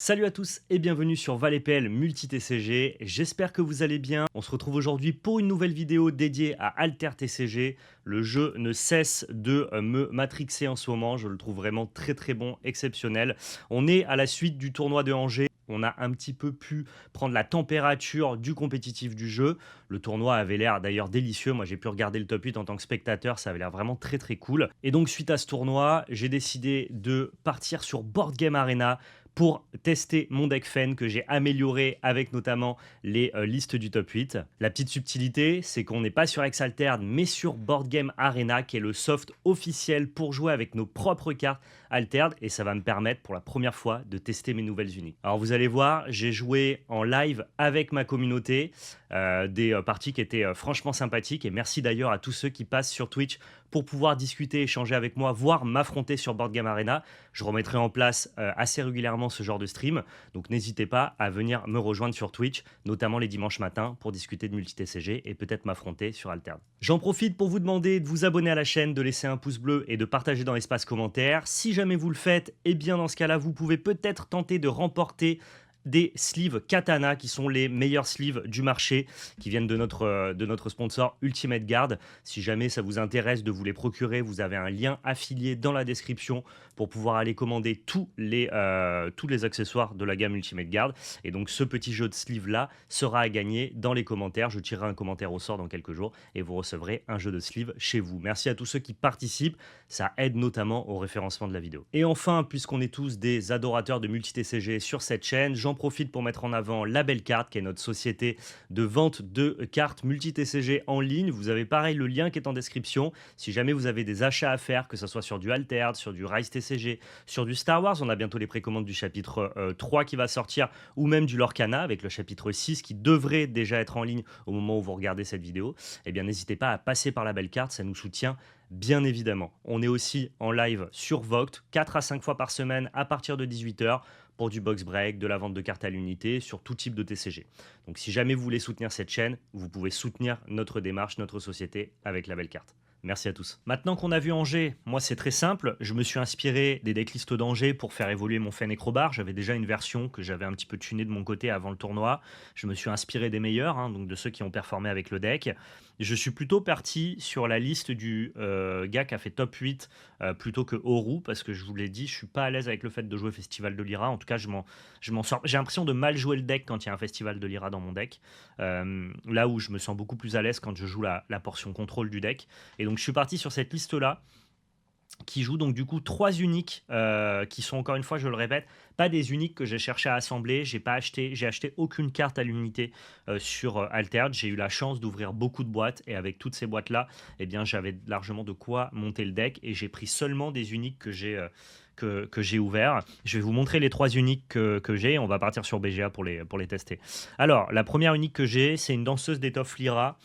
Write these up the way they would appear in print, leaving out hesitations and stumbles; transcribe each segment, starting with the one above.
Salut à tous et bienvenue sur ValetPL Multi-TCG, j'espère que vous allez bien. On se retrouve aujourd'hui pour une nouvelle vidéo dédiée à Alter TCG. Le jeu ne cesse de me matrixer en ce moment, je le trouve vraiment très bon, exceptionnel. On est à la suite du tournoi de Angers. On a un petit peu pu prendre la température du compétitif du jeu. Le tournoi avait l'air d'ailleurs délicieux. Moi, j'ai pu regarder le top 8 en tant que spectateur. Ça avait l'air vraiment très cool. Et donc, suite à ce tournoi, j'ai décidé de partir sur Board Game Arena pour tester mon deck Fen que j'ai amélioré avec notamment les listes du top 8. La petite subtilité, c'est qu'on n'est pas sur Exalted, mais sur Board Game Arena, qui est le soft officiel pour jouer avec nos propres cartes Altered, et ça va me permettre pour la première fois de tester mes nouvelles uniques. Alors vous allez voir, j'ai joué en live avec ma communauté, des parties qui étaient franchement sympathiques, et merci d'ailleurs à tous ceux qui passent sur Twitch pour pouvoir discuter, échanger avec moi, voire m'affronter sur Board Game Arena. Je remettrai en place assez régulièrement ce genre de stream, donc n'hésitez pas à venir me rejoindre sur Twitch, notamment les dimanches matins, pour discuter de multi-TCG et peut-être m'affronter sur Altered. J'en profite pour vous demander de vous abonner à la chaîne, de laisser un pouce bleu et de partager dans l'espace commentaire. Si jamais vous le faites, eh bien dans ce cas-là, vous pouvez peut-être tenter de remporter des sleeves Katana qui sont les meilleurs sleeves du marché qui viennent de notre sponsor Ultimate Guard. Si jamais ça vous intéresse de vous les procurer, vous avez un lien affilié dans la description pour pouvoir aller commander tous les accessoires de la gamme Ultimate Guard. Et donc ce petit jeu de sleeve là sera à gagner dans les commentaires. Je tirerai un commentaire au sort dans quelques jours et vous recevrez un jeu de sleeve chez vous. Merci à tous ceux qui participent, ça aide notamment au référencement de la vidéo. Et enfin, puisqu'on est tous des adorateurs de multi-TCG sur cette chaîne, j'en profite pour mettre en avant La Belle Carte, qui est notre société de vente de cartes multi-TCG en ligne. Vous avez pareil le lien qui est en description. Si jamais vous avez des achats à faire, que ce soit sur du Altered, sur du Rise TCG, sur du Star Wars, on a bientôt les précommandes du chapitre 3 qui va sortir, ou même du Lorcana avec le chapitre 6 qui devrait déjà être en ligne au moment où vous regardez cette vidéo, eh bien n'hésitez pas à passer par La Belle Carte, ça nous soutient bien évidemment. On est aussi en live sur Vogt, 4 à 5 fois par semaine à partir de 18h pour du box break, de la vente de cartes à l'unité, sur tout type de TCG. Donc si jamais vous voulez soutenir cette chaîne, vous pouvez soutenir notre démarche, notre société avec La Belle Carte. Merci à tous. Maintenant qu'on a vu Angers, moi c'est très simple, je me suis inspiré des decklists d'Angers pour faire évoluer mon Fen Necrobar. J'avais déjà une version que j'avais un petit peu tunée de mon côté avant le tournoi. Je me suis inspiré des meilleurs, donc de ceux qui ont performé avec le deck. Je suis plutôt parti sur la liste du gars qui a fait top 8 plutôt que Oru, parce que je vous l'ai dit, je suis pas à l'aise avec le fait de jouer Festival de Lyra. En tout cas, je m'en sors. J'ai l'impression de mal jouer le deck quand il y a un Festival de Lyra dans mon deck. Là où je me sens beaucoup plus à l'aise quand je joue la portion contrôle du deck. Et donc je suis parti sur cette liste-là qui joue donc du coup 3 uniques qui sont encore une fois, je le répète, pas des uniques que j'ai cherché à assembler. J'ai acheté aucune carte à l'unité sur Altered. J'ai eu la chance d'ouvrir beaucoup de boîtes et avec toutes ces boîtes-là, eh bien j'avais largement de quoi monter le deck et j'ai pris seulement des uniques que j'ai ouvert. Je vais vous montrer les 3 uniques que j'ai. On va partir sur BGA pour les tester. Alors, la première unique que j'ai, c'est une danseuse d'étoffe Lyra.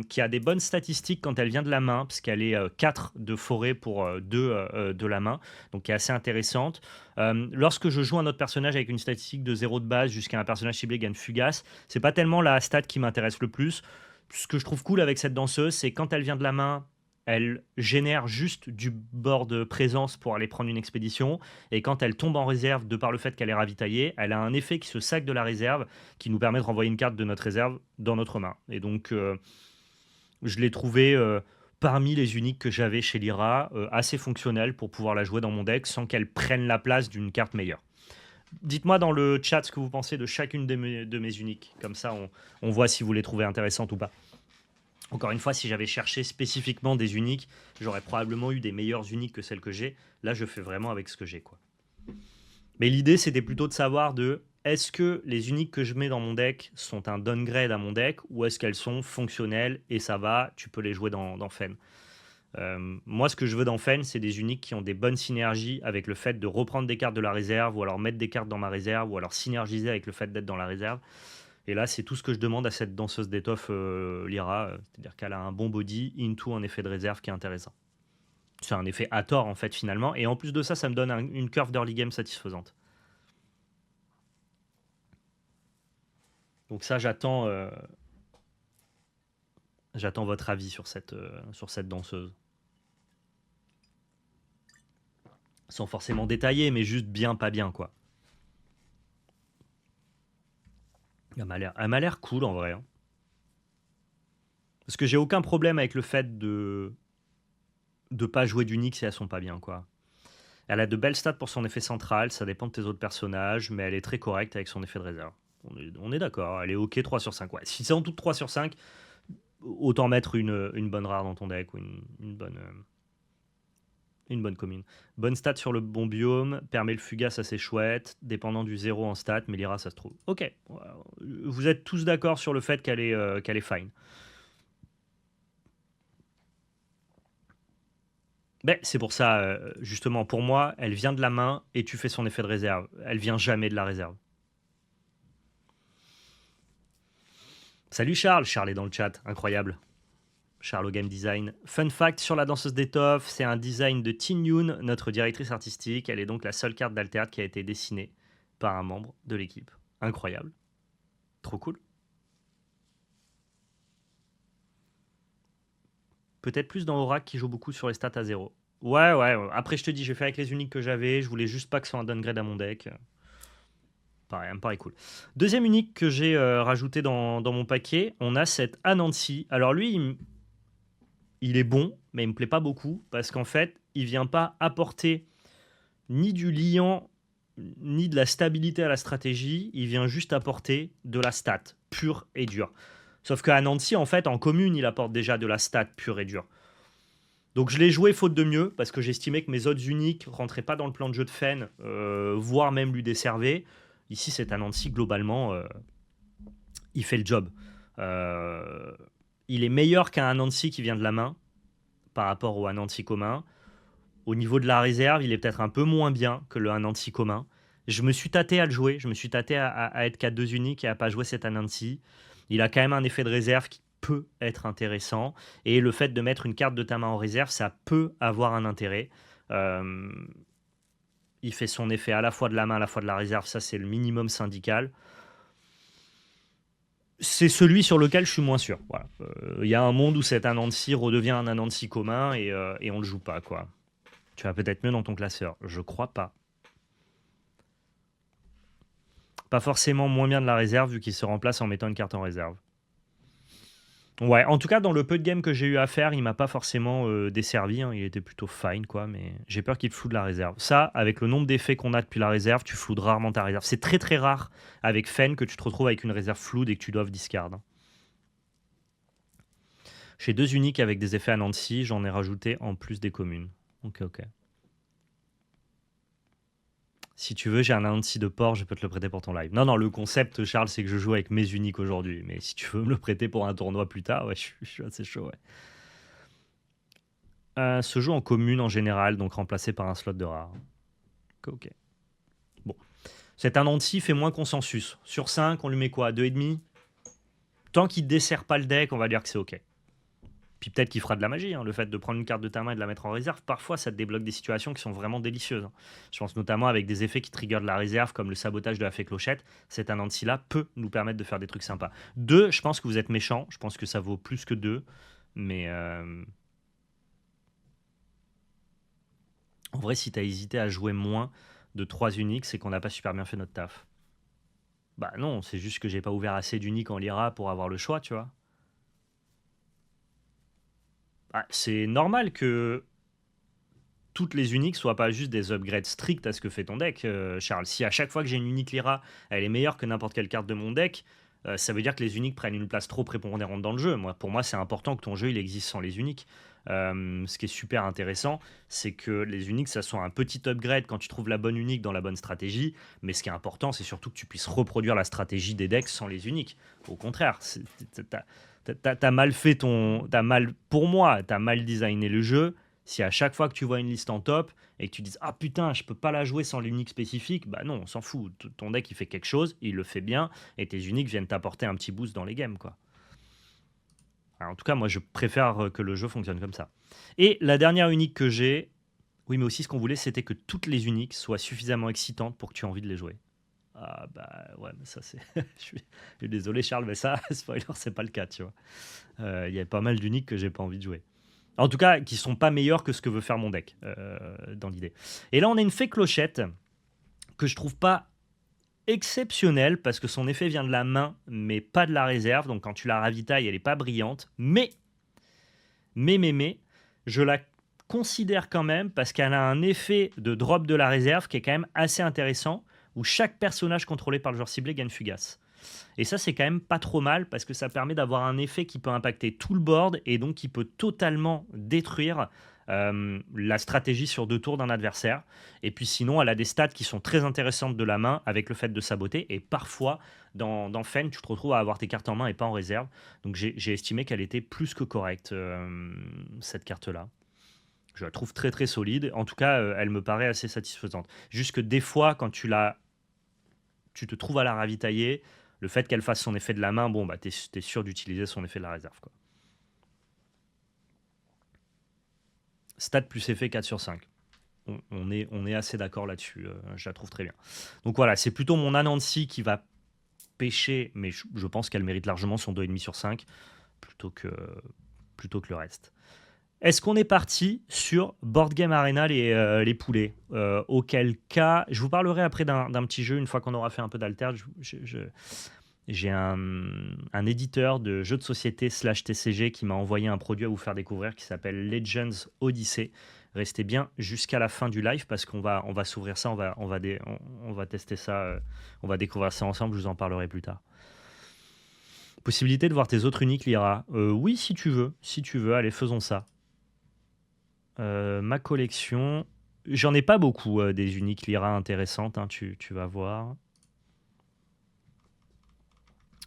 Qui a des bonnes statistiques quand elle vient de la main, puisqu'elle est 4 de forêt pour 2 de la main, donc qui est assez intéressante. Lorsque je joue un autre personnage avec une statistique de 0 de base jusqu'à un personnage ciblé gagne fugace, c'est pas tellement la stat qui m'intéresse le plus. Ce que je trouve cool avec cette danseuse, c'est quand elle vient de la main, elle génère juste du board présence pour aller prendre une expédition. Et quand elle tombe en réserve, de par le fait qu'elle est ravitaillée, elle a un effet qui se sac de la réserve, qui nous permet de renvoyer une carte de notre réserve dans notre main. Et donc, je l'ai trouvé parmi les uniques que j'avais chez Lyra, assez fonctionnelle pour pouvoir la jouer dans mon deck sans qu'elle prenne la place d'une carte meilleure. Dites-moi dans le chat ce que vous pensez de chacune de mes uniques. Comme ça, on voit si vous les trouvez intéressantes ou pas. Encore une fois, si j'avais cherché spécifiquement des uniques, j'aurais probablement eu des meilleures uniques que celles que j'ai. Là, je fais vraiment avec ce que j'ai, quoi. Mais l'idée, c'était plutôt de savoir est-ce que les uniques que je mets dans mon deck sont un downgrade à mon deck ou est-ce qu'elles sont fonctionnelles et ça va, tu peux les jouer dans Fen. Moi, ce que je veux dans Fen, c'est des uniques qui ont des bonnes synergies avec le fait de reprendre des cartes de la réserve ou alors mettre des cartes dans ma réserve ou alors synergiser avec le fait d'être dans la réserve. Et là, c'est tout ce que je demande à cette danseuse d'étoffe Lyra, c'est-à-dire qu'elle a un bon body into un effet de réserve qui est intéressant. C'est un effet à tort en fait finalement, et en plus de ça, ça me donne une curve d'early game satisfaisante. Donc ça, j'attends votre avis sur cette danseuse. Sans forcément détailler, mais juste bien, pas bien quoi. Elle m'a l'air cool en vrai, hein. Parce que j'ai aucun problème avec le fait de pas jouer d'unique si elles sont pas bien, quoi. Elle a de belles stats pour son effet central, ça dépend de tes autres personnages, mais elle est très correcte avec son effet de réserve. On est d'accord, elle est ok 3 sur 5. Ouais. Si c'est en tout 3 sur 5, autant mettre une bonne rare dans ton deck ou une bonne commune. Bonne stat sur le bon biome, permet le fugace assez chouette, dépendant du 0 en stat, mais l'IRA ça se trouve. Ok, vous êtes tous d'accord sur le fait qu'elle est fine. Ben, c'est pour ça, justement, pour moi, elle vient de la main et tu fais son effet de réserve. Elle vient jamais de la réserve. Salut Charles, Charles est dans le chat, incroyable. Charles au game design. Fun fact sur la danseuse d'étoffe, c'est un design de Tin Yoon, notre directrice artistique. Elle est donc la seule carte d'Alterd qui a été dessinée par un membre de l'équipe. Incroyable. Trop cool. Peut-être plus dans Aurak qui joue beaucoup sur les stats à zéro. Ouais, ouais. Après, je te dis, j'ai fait avec les uniques que j'avais. Je voulais juste pas que ce soit un downgrade à mon deck. Pareil, elle me paraît cool. Deuxième unique que j'ai rajouté dans mon paquet, on a cet Anansi. Alors lui, il est bon, mais il me plaît pas beaucoup parce qu'en fait, il vient pas apporter ni du liant ni de la stabilité à la stratégie. Il vient juste apporter de la stat pure et dure. Sauf qu'à Nancy, en fait, en commune, il apporte déjà de la stat pure et dure. Donc je l'ai joué faute de mieux parce que j'estimais que mes autres uniques rentraient pas dans le plan de jeu de Fen, voire même lui desservaient. Ici, c'est un Nancy globalement, il fait le job. Euh, il est meilleur qu'un Anansi qui vient de la main par rapport au Anansi commun. Au niveau de la réserve, il est peut-être un peu moins bien que le Anansi commun. Je me suis tâté à le jouer, je me suis tâté à être 4-2 unique et à pas jouer cet Anansi. Il a quand même un effet de réserve qui peut être intéressant. Et le fait de mettre une carte de ta main en réserve, ça peut avoir un intérêt. Euh, il fait son effet à la fois de la main, à la fois de la réserve. Ça, c'est le minimum syndical. C'est celui sur lequel je suis moins sûr. Voilà. Il y a un monde où cet Anansi redevient un Anansi commun et on le joue pas, quoi. Tu vas peut-être mieux dans ton classeur. Je crois pas. Pas forcément moins bien de la réserve vu qu'il se remplace en mettant une carte en réserve. Ouais, en tout cas, dans le peu de games que j'ai eu à faire, il m'a pas forcément desservi, hein. Il était plutôt fine, quoi, mais j'ai peur qu'il floude la réserve. Ça, avec le nombre d'effets qu'on a depuis la réserve, tu floudes rarement ta réserve. C'est très très rare avec Fen que tu te retrouves avec une réserve floude et que tu doives discard, hein. J'ai deux uniques avec des effets à Nancy, j'en ai rajouté en plus des communes. Ok, ok. Si tu veux, j'ai un Nancy de port, je peux te le prêter pour ton live. Non, non, le concept, Charles, c'est que je joue avec mes uniques aujourd'hui. Mais si tu veux me le prêter pour un tournoi plus tard, ouais, je suis assez chaud, ouais. Se joue en commune en général, donc remplacé par un slot de rare. Ok, ok. Bon. Cet Anansi fait moins consensus. Sur 5, on lui met quoi, 2,5? Tant qu'il ne dessert pas le deck, on va dire que c'est ok. Puis peut-être qu'il fera de la magie, hein. Le fait de prendre une carte de ta main et de la mettre en réserve, parfois ça te débloque des situations qui sont vraiment délicieuses, hein. Je pense notamment avec des effets qui triggerent de la réserve, comme le sabotage de la fée clochette. Cet Anansi-là peut nous permettre de faire des trucs sympas. 2, je pense que vous êtes méchant. Je pense que ça vaut plus que 2. Mais en vrai, si tu as hésité à jouer moins de 3 uniques, c'est qu'on n'a pas super bien fait notre taf. Bah non, c'est juste que j'ai pas ouvert assez d'uniques en Lyra pour avoir le choix, tu vois. Bah, c'est normal que toutes les uniques soient pas juste des upgrades stricts à ce que fait ton deck, Charles. Si à chaque fois que j'ai une unique Lyra, elle est meilleure que n'importe quelle carte de mon deck, ça veut dire que les uniques prennent une place trop prépondérante dans le jeu. Pour moi, c'est important que ton jeu il existe sans les uniques. Ce qui est super intéressant, c'est que les uniques, ça soit un petit upgrade quand tu trouves la bonne unique dans la bonne stratégie. Mais ce qui est important, c'est surtout que tu puisses reproduire la stratégie des decks sans les uniques. Au contraire, t'as mal fait ton. Pour moi, t'as mal designé le jeu si à chaque fois que tu vois une liste en top et que tu dis ah putain je peux pas la jouer sans l'unique spécifique, bah non on s'en fout, ton deck il fait quelque chose, il le fait bien et tes uniques viennent t'apporter un petit boost dans les games quoi. Alors, en tout cas moi je préfère que le jeu fonctionne comme ça. Et la dernière unique que j'ai, oui mais aussi ce qu'on voulait c'était que toutes les uniques soient suffisamment excitantes pour que tu aies envie de les jouer. Ah bah ouais mais ça c'est je suis désolé Charles mais ça spoiler c'est pas le cas tu vois. Il y a pas mal d'uniques que j'ai pas envie de jouer. En tout cas, qui sont pas meilleurs que ce que veut faire mon deck, dans l'idée. Et là, on a une fée clochette que je trouve pas exceptionnelle parce que son effet vient de la main, mais pas de la réserve. Donc quand tu la ravitailles, elle n'est pas brillante. Mais, je la considère quand même parce qu'elle a un effet de drop de la réserve qui est quand même assez intéressant, où chaque personnage contrôlé par le joueur ciblé gagne Fugace. Et ça, c'est quand même pas trop mal parce que ça permet d'avoir un effet qui peut impacter tout le board et donc qui peut totalement détruire la stratégie sur 2 tours d'un adversaire. Et puis sinon, elle a des stats qui sont très intéressantes de la main avec le fait de saboter. Et parfois, dans Fen, tu te retrouves à avoir tes cartes en main et pas en réserve. Donc j'ai estimé qu'elle était plus que correcte, cette carte-là. Je la trouve très très solide. En tout cas, elle me paraît assez satisfaisante. Juste que des fois, quand tu te trouves à la ravitailler, le fait qu'elle fasse son effet de la main, bon, bah, t'es sûr d'utiliser son effet de la réserve, quoi. Stat plus effet 4 sur 5. On est assez d'accord là-dessus. Je la trouve très bien. Donc voilà, c'est plutôt mon Anansi qui va pêcher, mais je pense qu'elle mérite largement son 2,5 sur 5 plutôt que, plutôt que le reste. Est-ce qu'on est parti sur Board Game Arena les poulets? Auquel cas, je vous parlerai après d'un petit jeu une fois qu'on aura fait un peu d'alter. J'ai un éditeur de jeux de société slash TCG qui m'a envoyé un produit à vous faire découvrir qui s'appelle Legends Odyssey. Restez bien jusqu'à la fin du live parce qu'on va s'ouvrir ça, on va tester ça, on va découvrir ça ensemble, je vous en parlerai plus tard. Possibilité de voir tes autres uniques, Lyra? Oui, si tu veux, allez, faisons ça. Ma collection, j'en ai pas beaucoup des uniques Lyra intéressantes, hein, tu vas voir.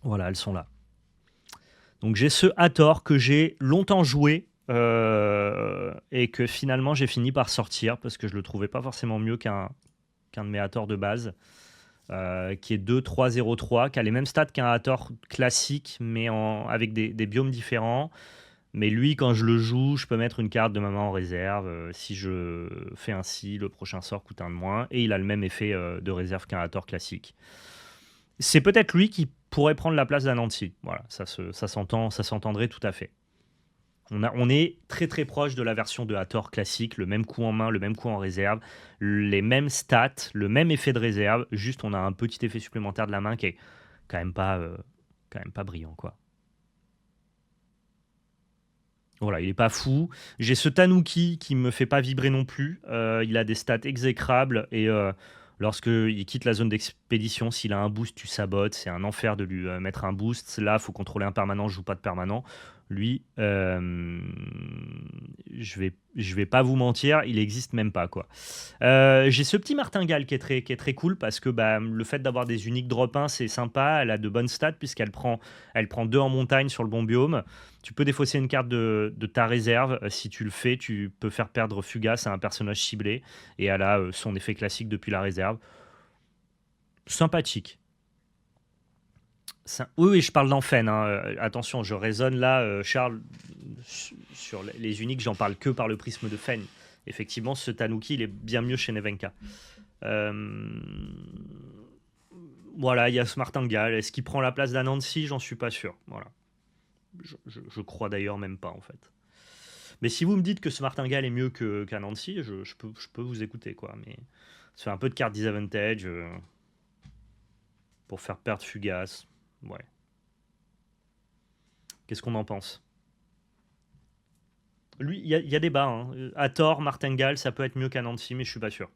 Voilà, elles sont là. Donc j'ai ce Hathor que j'ai longtemps joué et que finalement j'ai fini par sortir parce que je le trouvais pas forcément mieux qu'un de mes Hathor de base, qui est 2-3-0-3, qui a les mêmes stats qu'un Hathor classique mais avec des biomes différents. Mais lui, quand je le joue, je peux mettre une carte de ma main en réserve. Si je fais ainsi, le prochain sort coûte un de moins. Et il a le même effet de réserve qu'un Hathor classique. C'est peut-être lui qui pourrait prendre la place d'Anansi. Voilà, ça s'entendrait tout à fait. On est très très proche de la version de Hathor classique, le même coup en main, le même coup en réserve, les mêmes stats, le même effet de réserve, juste on a un petit effet supplémentaire de la main qui est quand même pas brillant, quoi. Voilà, il est pas fou. J'ai ce Tanuki qui me fait pas vibrer non plus. Il a des stats exécrables et lorsqu'il quitte la zone d'expédition, s'il a un boost, tu sabotes. C'est un enfer de lui mettre un boost. Là, il faut contrôler un permanent, je joue pas de permanent. Lui, je vais pas vous mentir, il existe même pas, quoi. J'ai ce petit martingale qui est très cool parce que bah, le fait d'avoir des uniques drop 1, c'est sympa. Elle a de bonnes stats elle prend 2 en montagne sur le bon biome. Tu peux défausser une carte de ta réserve. Si tu le fais, tu peux faire perdre Fugace à un personnage ciblé. Et elle a son effet classique depuis la réserve. Sympathique. Oui, je parle d'Enfen, hein. Attention, je raisonne là, Charles, sur les uniques, j'en parle que par le prisme de Fen. Effectivement, ce Tanuki, il est bien mieux chez Nevenka. Euh, Voilà, il y a ce martingale. Est-ce qu'il prend la place d'Anansi? J'en suis pas sûr. Voilà. Je crois d'ailleurs même pas, en fait. Mais si vous me dites que ce martingale est mieux qu'Anansi, je peux vous écouter, quoi. Mais ça fait un peu de carte disadvantage pour faire perdre Fugace. Ouais. Qu'est-ce qu'on en pense? Lui, il y a débat. Hein. Hathor, martingale, ça peut être mieux qu'Anansi, mais je suis pas sûr.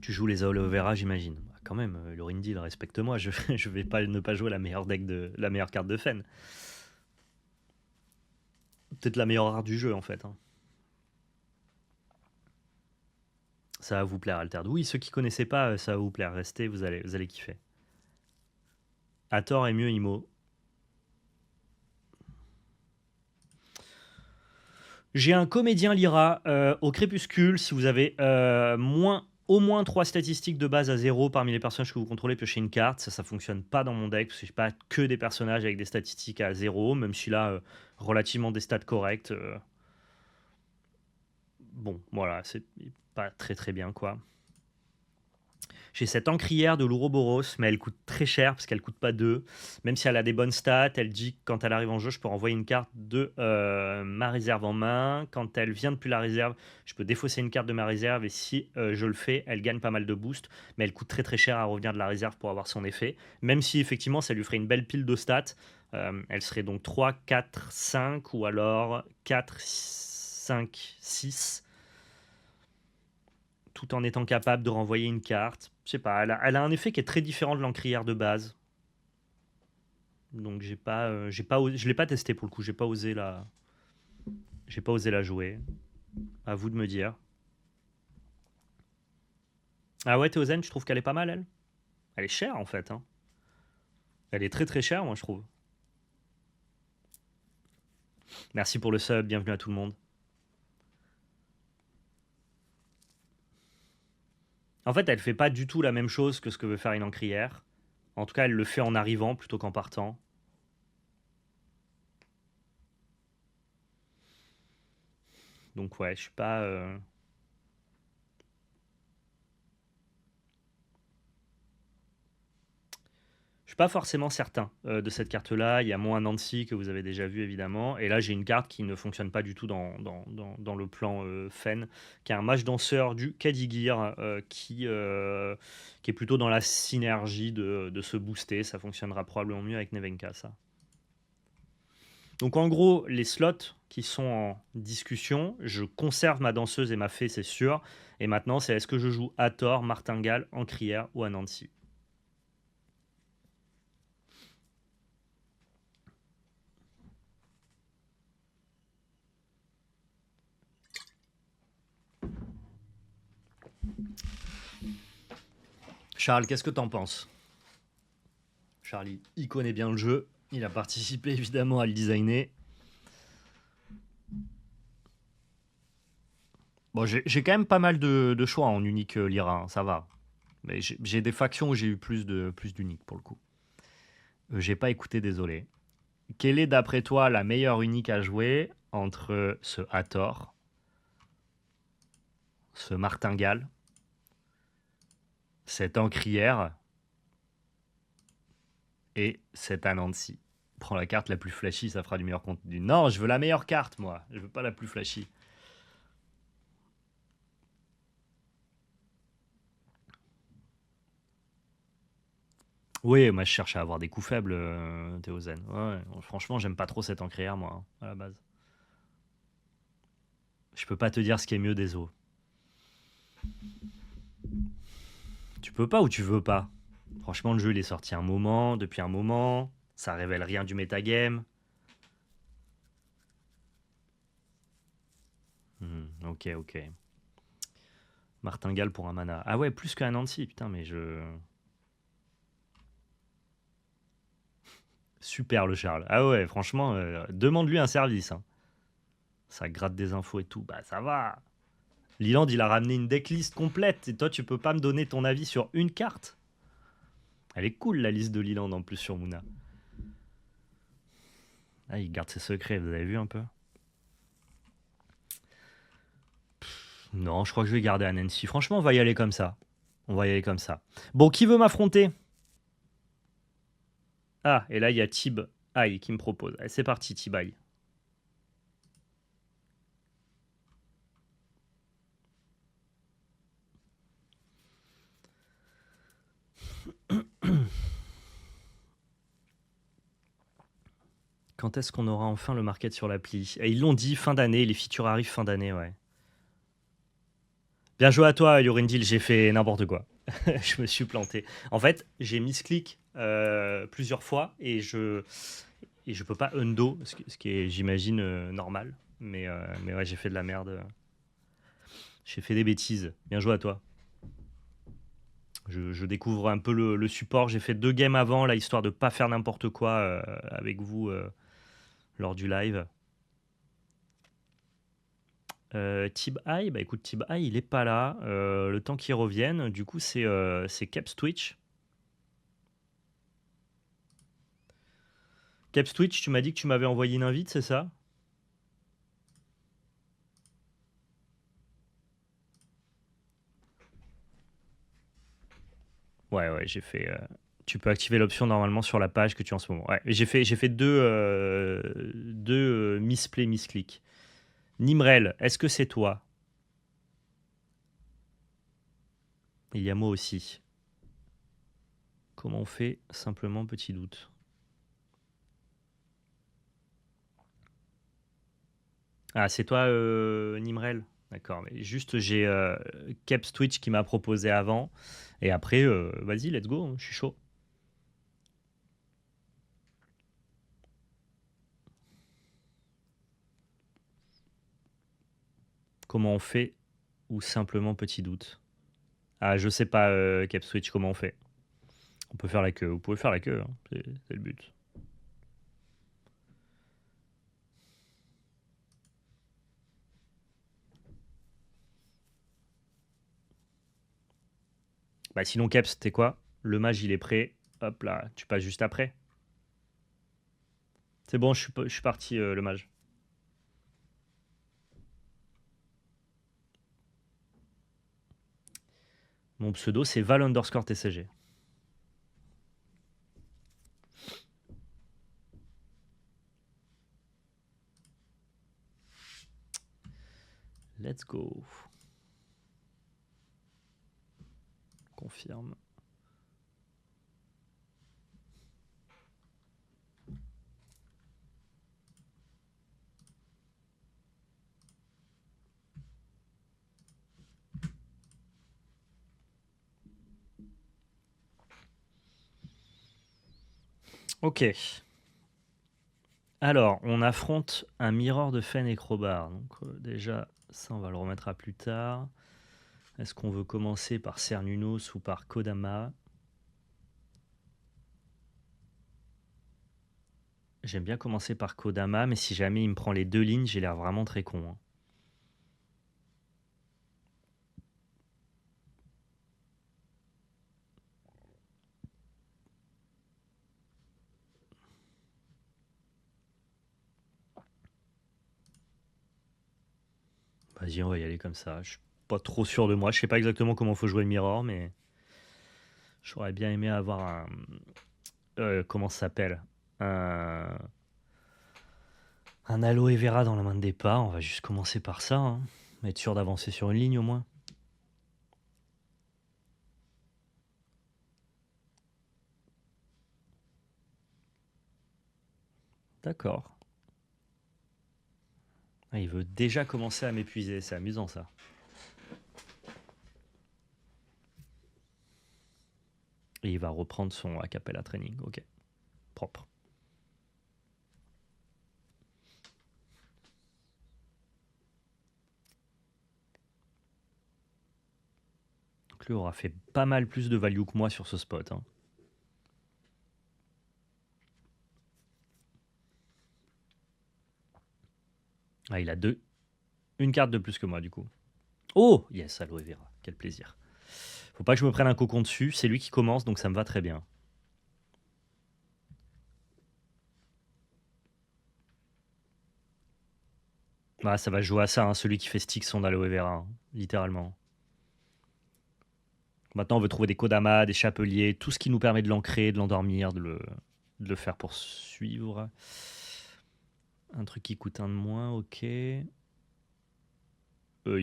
Tu joues les aloe vera, j'imagine. Bah, quand même, Lorindil, respecte-moi. Je vais pas ne pas jouer la meilleure carte de Fen. Peut-être la meilleure art du jeu, en fait. Hein. Ça va vous plaire, Alterd. Oui, ceux qui connaissaient pas, ça va vous plaire. Restez, vous allez kiffer. Hathor est mieux Imo. J'ai un comédien Lyra au crépuscule. Si vous avez au moins 3 statistiques de base à 0 parmi les personnages que vous contrôlez, piochez une carte. Ça fonctionne pas dans mon deck parce que je pas que des personnages avec des statistiques à 0, même si là, relativement des stats correctes. Bon, voilà, c'est pas très très bien, quoi. J'ai cette encrière de l'Ouroboros, mais elle coûte très cher parce qu'elle coûte pas 2. Même si elle a des bonnes stats, elle dit que quand elle arrive en jeu, je peux renvoyer une carte de ma réserve en main. Quand elle vient depuis la réserve, je peux défausser une carte de ma réserve et si je le fais, elle gagne pas mal de boost. Mais elle coûte très très cher à revenir de la réserve pour avoir son effet. Même si effectivement, ça lui ferait une belle pile de stats. Elle serait donc 3, 4, 5 ou alors 4, 5, 6 tout en étant capable de renvoyer une carte. Je sais pas, elle a un effet qui est très différent de l'encrière de base. Donc je l'ai pas testé pour le coup, j'ai pas osé la jouer. À vous de me dire. Ah ouais, Théozen, tu trouves qu'elle est pas mal elle? Elle est chère en fait, hein. Elle est très très chère, moi je trouve. Merci pour le sub, bienvenue à tout le monde. En fait, elle fait pas du tout la même chose que ce que veut faire une encrière. En tout cas, elle le fait en arrivant plutôt qu'en partant. Donc ouais, je suis pas. Je suis pas forcément certain de cette carte-là. Il y a moins Nancy que vous avez déjà vu évidemment. Et là, j'ai une carte qui ne fonctionne pas du tout dans le plan Fen, qui est un mage danseur du Kadigir, qui est plutôt dans la synergie de se booster. Ça fonctionnera probablement mieux avec Nevenka, ça. Donc en gros, les slots qui sont en discussion, je conserve ma danseuse et ma fée, c'est sûr. Et maintenant, c'est est-ce que je joue Hathor, Martingale, Encrière ou Anansi. Charles, qu'est-ce que t'en penses? Charlie, il connaît bien le jeu. Il a participé évidemment à le designer. Bon, j'ai quand même pas mal de choix en unique Lyra, hein, ça va. Mais j'ai des factions où j'ai eu plus d'uniques pour le coup. J'ai pas écouté, désolé. Quelle est d'après toi la meilleure unique à jouer entre ce Hathor, ce Martingale, cette Encrière et cette Anansi? Prends la carte la plus flashy, ça fera du meilleur contenu. Non, je veux la meilleure carte, moi. Je veux pas la plus flashy. Oui, moi je cherche à avoir des coups faibles, Théozen. Ouais, ouais. Franchement, j'aime pas trop cette encrière, moi, hein, à la base. Je peux pas te dire ce qui est mieux des os. Tu peux pas ou tu veux pas? Franchement, le jeu il est sorti un moment, depuis un moment. Ça révèle rien du metagame. Ok, ok. Martingale pour un mana. Ah ouais, plus qu'un Nancy, putain, mais je. Super le Charles. Ah ouais, franchement, demande-lui un service, hein. Ça gratte des infos et tout. Bah ça va. Liland, il a ramené une decklist complète. Et toi, tu peux pas me donner ton avis sur une carte? Elle est cool, la liste de Liland, en plus, sur Moona. Ah, il garde ses secrets, vous avez vu un peu? Non, je crois que je vais garder Anansi. Franchement, on va y aller comme ça. On va y aller comme ça. Bon, qui veut m'affronter? Ah, et là, il y a Tib Aïe qui me propose. Allez, c'est parti, Tib Aïe. Quand est-ce qu'on aura enfin le market sur l'appli? Et ils l'ont dit, fin d'année, les features arrivent fin d'année, ouais. Bien joué à toi, Yorindil, j'ai fait n'importe quoi. Je me suis planté. En fait, j'ai misclick plusieurs fois et je peux pas undo, ce qui est, j'imagine, normal. Mais ouais, j'ai fait de la merde. J'ai fait des bêtises. Bien joué à toi. Je découvre un peu le support. J'ai fait 2 games avant, là, histoire de pas faire n'importe quoi avec vous lors du live. Tib Eye, bah écoute, Tib Eye, il est pas là. Le temps qu'il revienne, du coup, c'est Caps Twitch. Caps Twitch, tu m'as dit que tu m'avais envoyé une invite, c'est ça? Ouais, ouais, j'ai fait. Tu peux activer l'option normalement sur la page que tu as en ce moment. Ouais, j'ai fait deux misplay, misclick. Nimrel, est-ce que c'est toi? Il y a moi aussi. Comment on fait? Simplement, petit doute. Ah, c'est toi, Nimrel? D'accord, mais juste j'ai Keps Twitch qui m'a proposé avant. Et après, vas-y, let's go, hein, je suis chaud. Comment on fait? Ou simplement petit doute. Ah, je sais pas, Keps Twitch, comment on fait? On peut faire la queue. Vous pouvez faire la queue, hein, c'est le but. Bah sinon, Keps, t'es quoi? Le mage, il est prêt. Hop là, tu passes juste après. C'est bon, je suis parti, le mage. Mon pseudo, c'est Val_TCG. Let's go. Confirme. Ok. Alors, on affronte un Mirror de Fen et Crobar. Donc déjà, ça, on va le remettre à plus tard. Est-ce qu'on veut commencer par Cernunos ou par Kodama? J'aime bien commencer par Kodama, mais si jamais il me prend les deux lignes, j'ai l'air vraiment très con, hein. Vas-y, on va y aller comme ça. Je suis pas trop sûr de moi. Je sais pas exactement comment faut jouer le Mirror, mais j'aurais bien aimé avoir un... comment ça s'appelle? Un... Un aloe vera dans la main de départ. On va juste commencer par ça, hein. Être sûr d'avancer sur une ligne au moins. D'accord. Ah, il veut déjà commencer à m'épuiser. C'est amusant ça. Et il va reprendre son a cappella training. Ok. Propre. Donc lui aura fait pas mal plus de value que moi sur ce spot, hein. Ah, il a une carte de plus que moi du coup. Oh yes, aloe vera. Quel plaisir. Faut pas que je me prenne un cocon dessus. C'est lui qui commence, donc ça me va très bien. Bah, ça va jouer à ça, hein, celui qui fait stick son aloe vera, hein, littéralement. Maintenant, on veut trouver des kodamas, des chapeliers, tout ce qui nous permet de l'ancrer, de l'endormir, de le faire poursuivre. Un truc qui coûte un de moins, ok. Il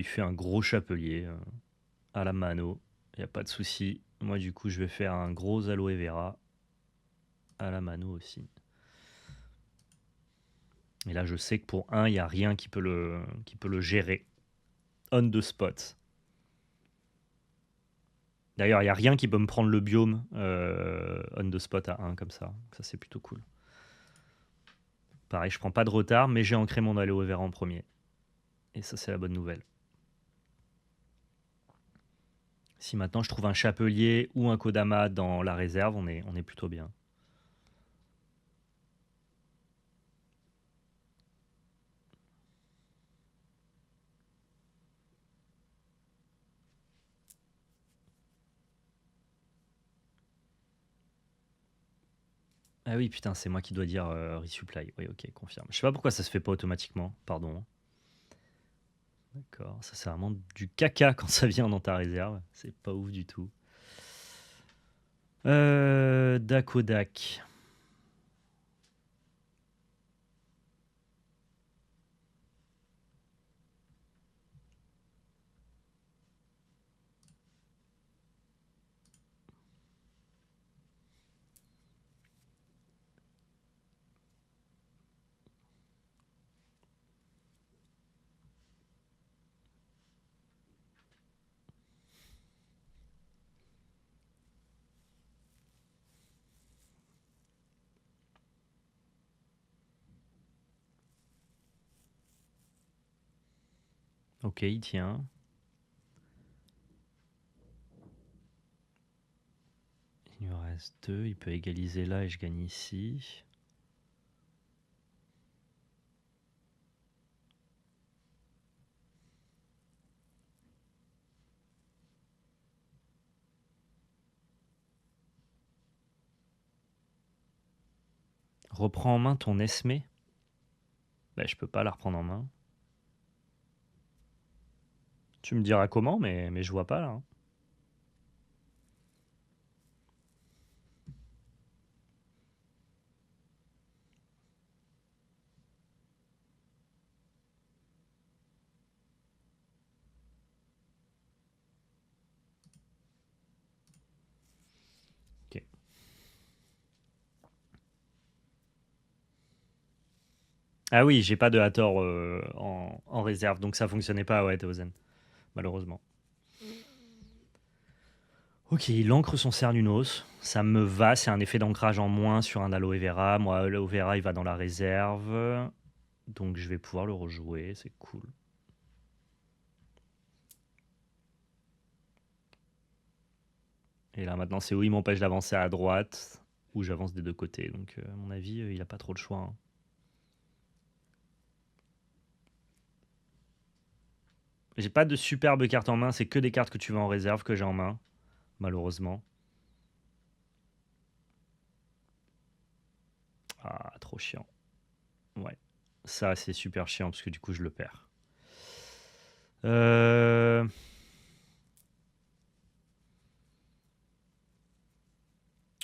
fait un gros chapelier à la mano, il n'y a pas de souci. Moi, du coup, je vais faire un gros aloe vera à la mano aussi. Et là, je sais que pour un, il n'y a rien qui peut le gérer. On the spot. D'ailleurs, il n'y a rien qui peut me prendre le biome on the spot à 1 comme ça. Ça, c'est plutôt cool. Pareil, je prends pas de retard, mais j'ai ancré mon aloe vera en premier. Et ça, c'est la bonne nouvelle. Si maintenant je trouve un chapelier ou un kodama dans la réserve, on est plutôt bien. Ah oui, putain, c'est moi qui dois dire resupply. Oui, ok, confirme. Je sais pas pourquoi ça se fait pas automatiquement, pardon. D'accord, ça c'est vraiment du caca quand ça vient dans ta réserve. C'est pas ouf du tout. Dakodak. Ok, il tient. Il me reste 2. Il peut égaliser là et je gagne ici. Reprends en main ton Esme. Bah, je peux pas la reprendre en main. Tu me diras comment, mais je vois pas là, hein. Ok. Ah oui, j'ai pas de Hathor en réserve, donc ça fonctionnait pas, ouais, Théozen, malheureusement. Ok, il ancre son Cernunnos. Ça me va, c'est un effet d'ancrage en moins sur un Aloe Vera. Moi, Aloe Vera, il va dans la réserve. Donc je vais pouvoir le rejouer, c'est cool. Et là, maintenant, c'est où il m'empêche d'avancer à droite, ou j'avance des deux côtés. Donc, à mon avis, il a pas trop de choix, hein. J'ai pas de superbe carte en main, c'est que des cartes que tu veux en réserve que j'ai en main, malheureusement. Ah, trop chiant. Ouais. Ça, c'est super chiant parce que du coup, je le perds. Euh...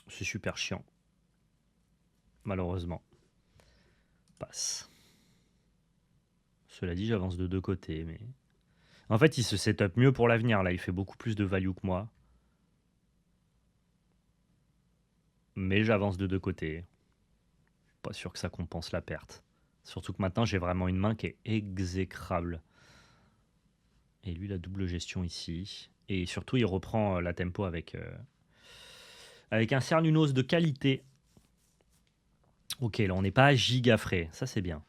C'est super chiant. Malheureusement. Passe. Cela dit, j'avance de deux côtés, mais... En fait, il se setup mieux pour l'avenir, là. Il fait beaucoup plus de value que moi. Mais j'avance de deux côtés. Pas sûr que ça compense la perte. Surtout que maintenant, j'ai vraiment une main qui est exécrable. Et lui, la double gestion ici. Et surtout, il reprend la tempo avec un Cernunos de qualité. Ok, là, on n'est pas à giga frais. Ça, c'est bien.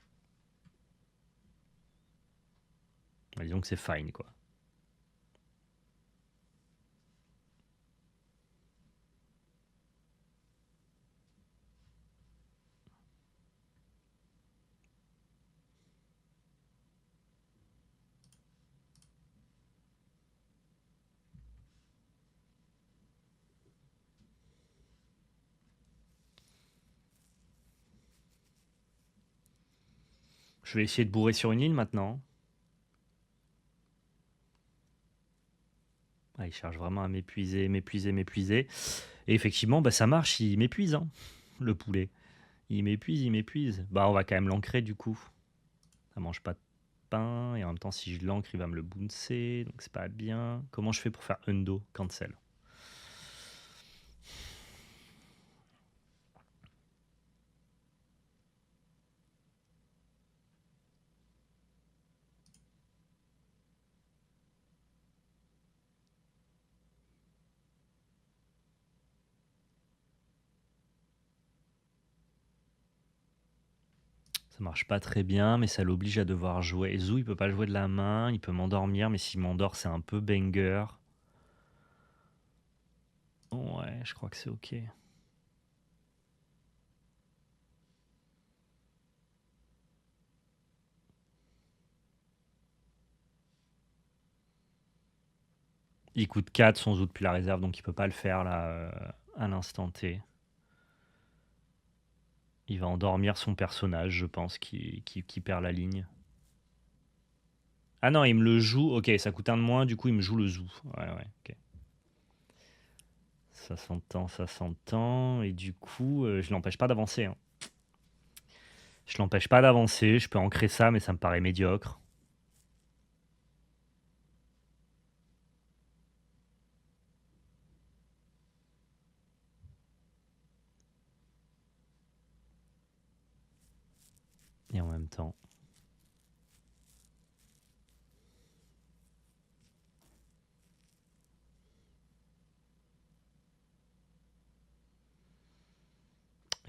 Disons que c'est fine, quoi. Je vais essayer de bourrer sur une ligne maintenant. Ah, il cherche vraiment à m'épuiser, m'épuiser, m'épuiser. Et effectivement, bah, ça marche, il m'épuise, hein, le poulet. Il m'épuise, il m'épuise. Bah, on va quand même l'ancrer du coup. Ça mange pas de pain. Et en même temps, si je l'ancre, il va me le bouncer. Donc c'est pas bien. Comment je fais pour faire undo, cancel? Ça marche pas très bien, mais ça l'oblige à devoir jouer. Zou, il peut pas jouer de la main. Il peut m'endormir, mais s'il m'endort, c'est un peu banger. Ouais, je crois que c'est ok. Il coûte 4 son Zou depuis la réserve, donc il peut pas le faire là à l'instant T. Il va endormir son personnage, je pense, qui perd la ligne. Ah non, il me le joue. Ok, ça coûte un de moins, du coup il me joue le Zou. Ouais, ouais, ok. Ça s'entend, ça s'entend. Et du coup, je l'empêche pas d'avancer, hein. Je l'empêche pas d'avancer. Je peux ancrer ça, mais ça me paraît médiocre. Et en même temps...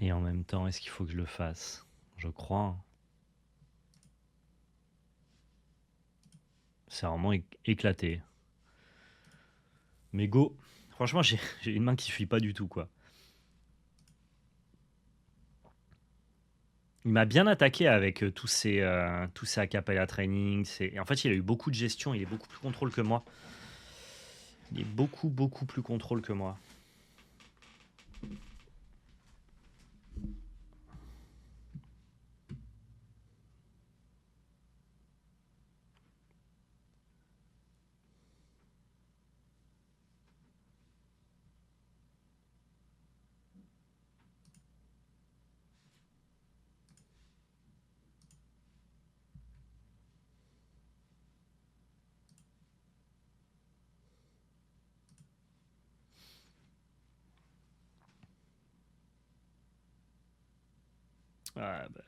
Et en même temps, est-ce qu'il faut que je le fasse? Je crois, hein. C'est vraiment éclaté. Mais go. Franchement, j'ai une main qui suit pas du tout, quoi. Il m'a bien attaqué avec tous ces acapella training. Et en fait, il a eu beaucoup de gestion. Il est beaucoup plus contrôle que moi. Il est beaucoup plus contrôle que moi. Ah, bah,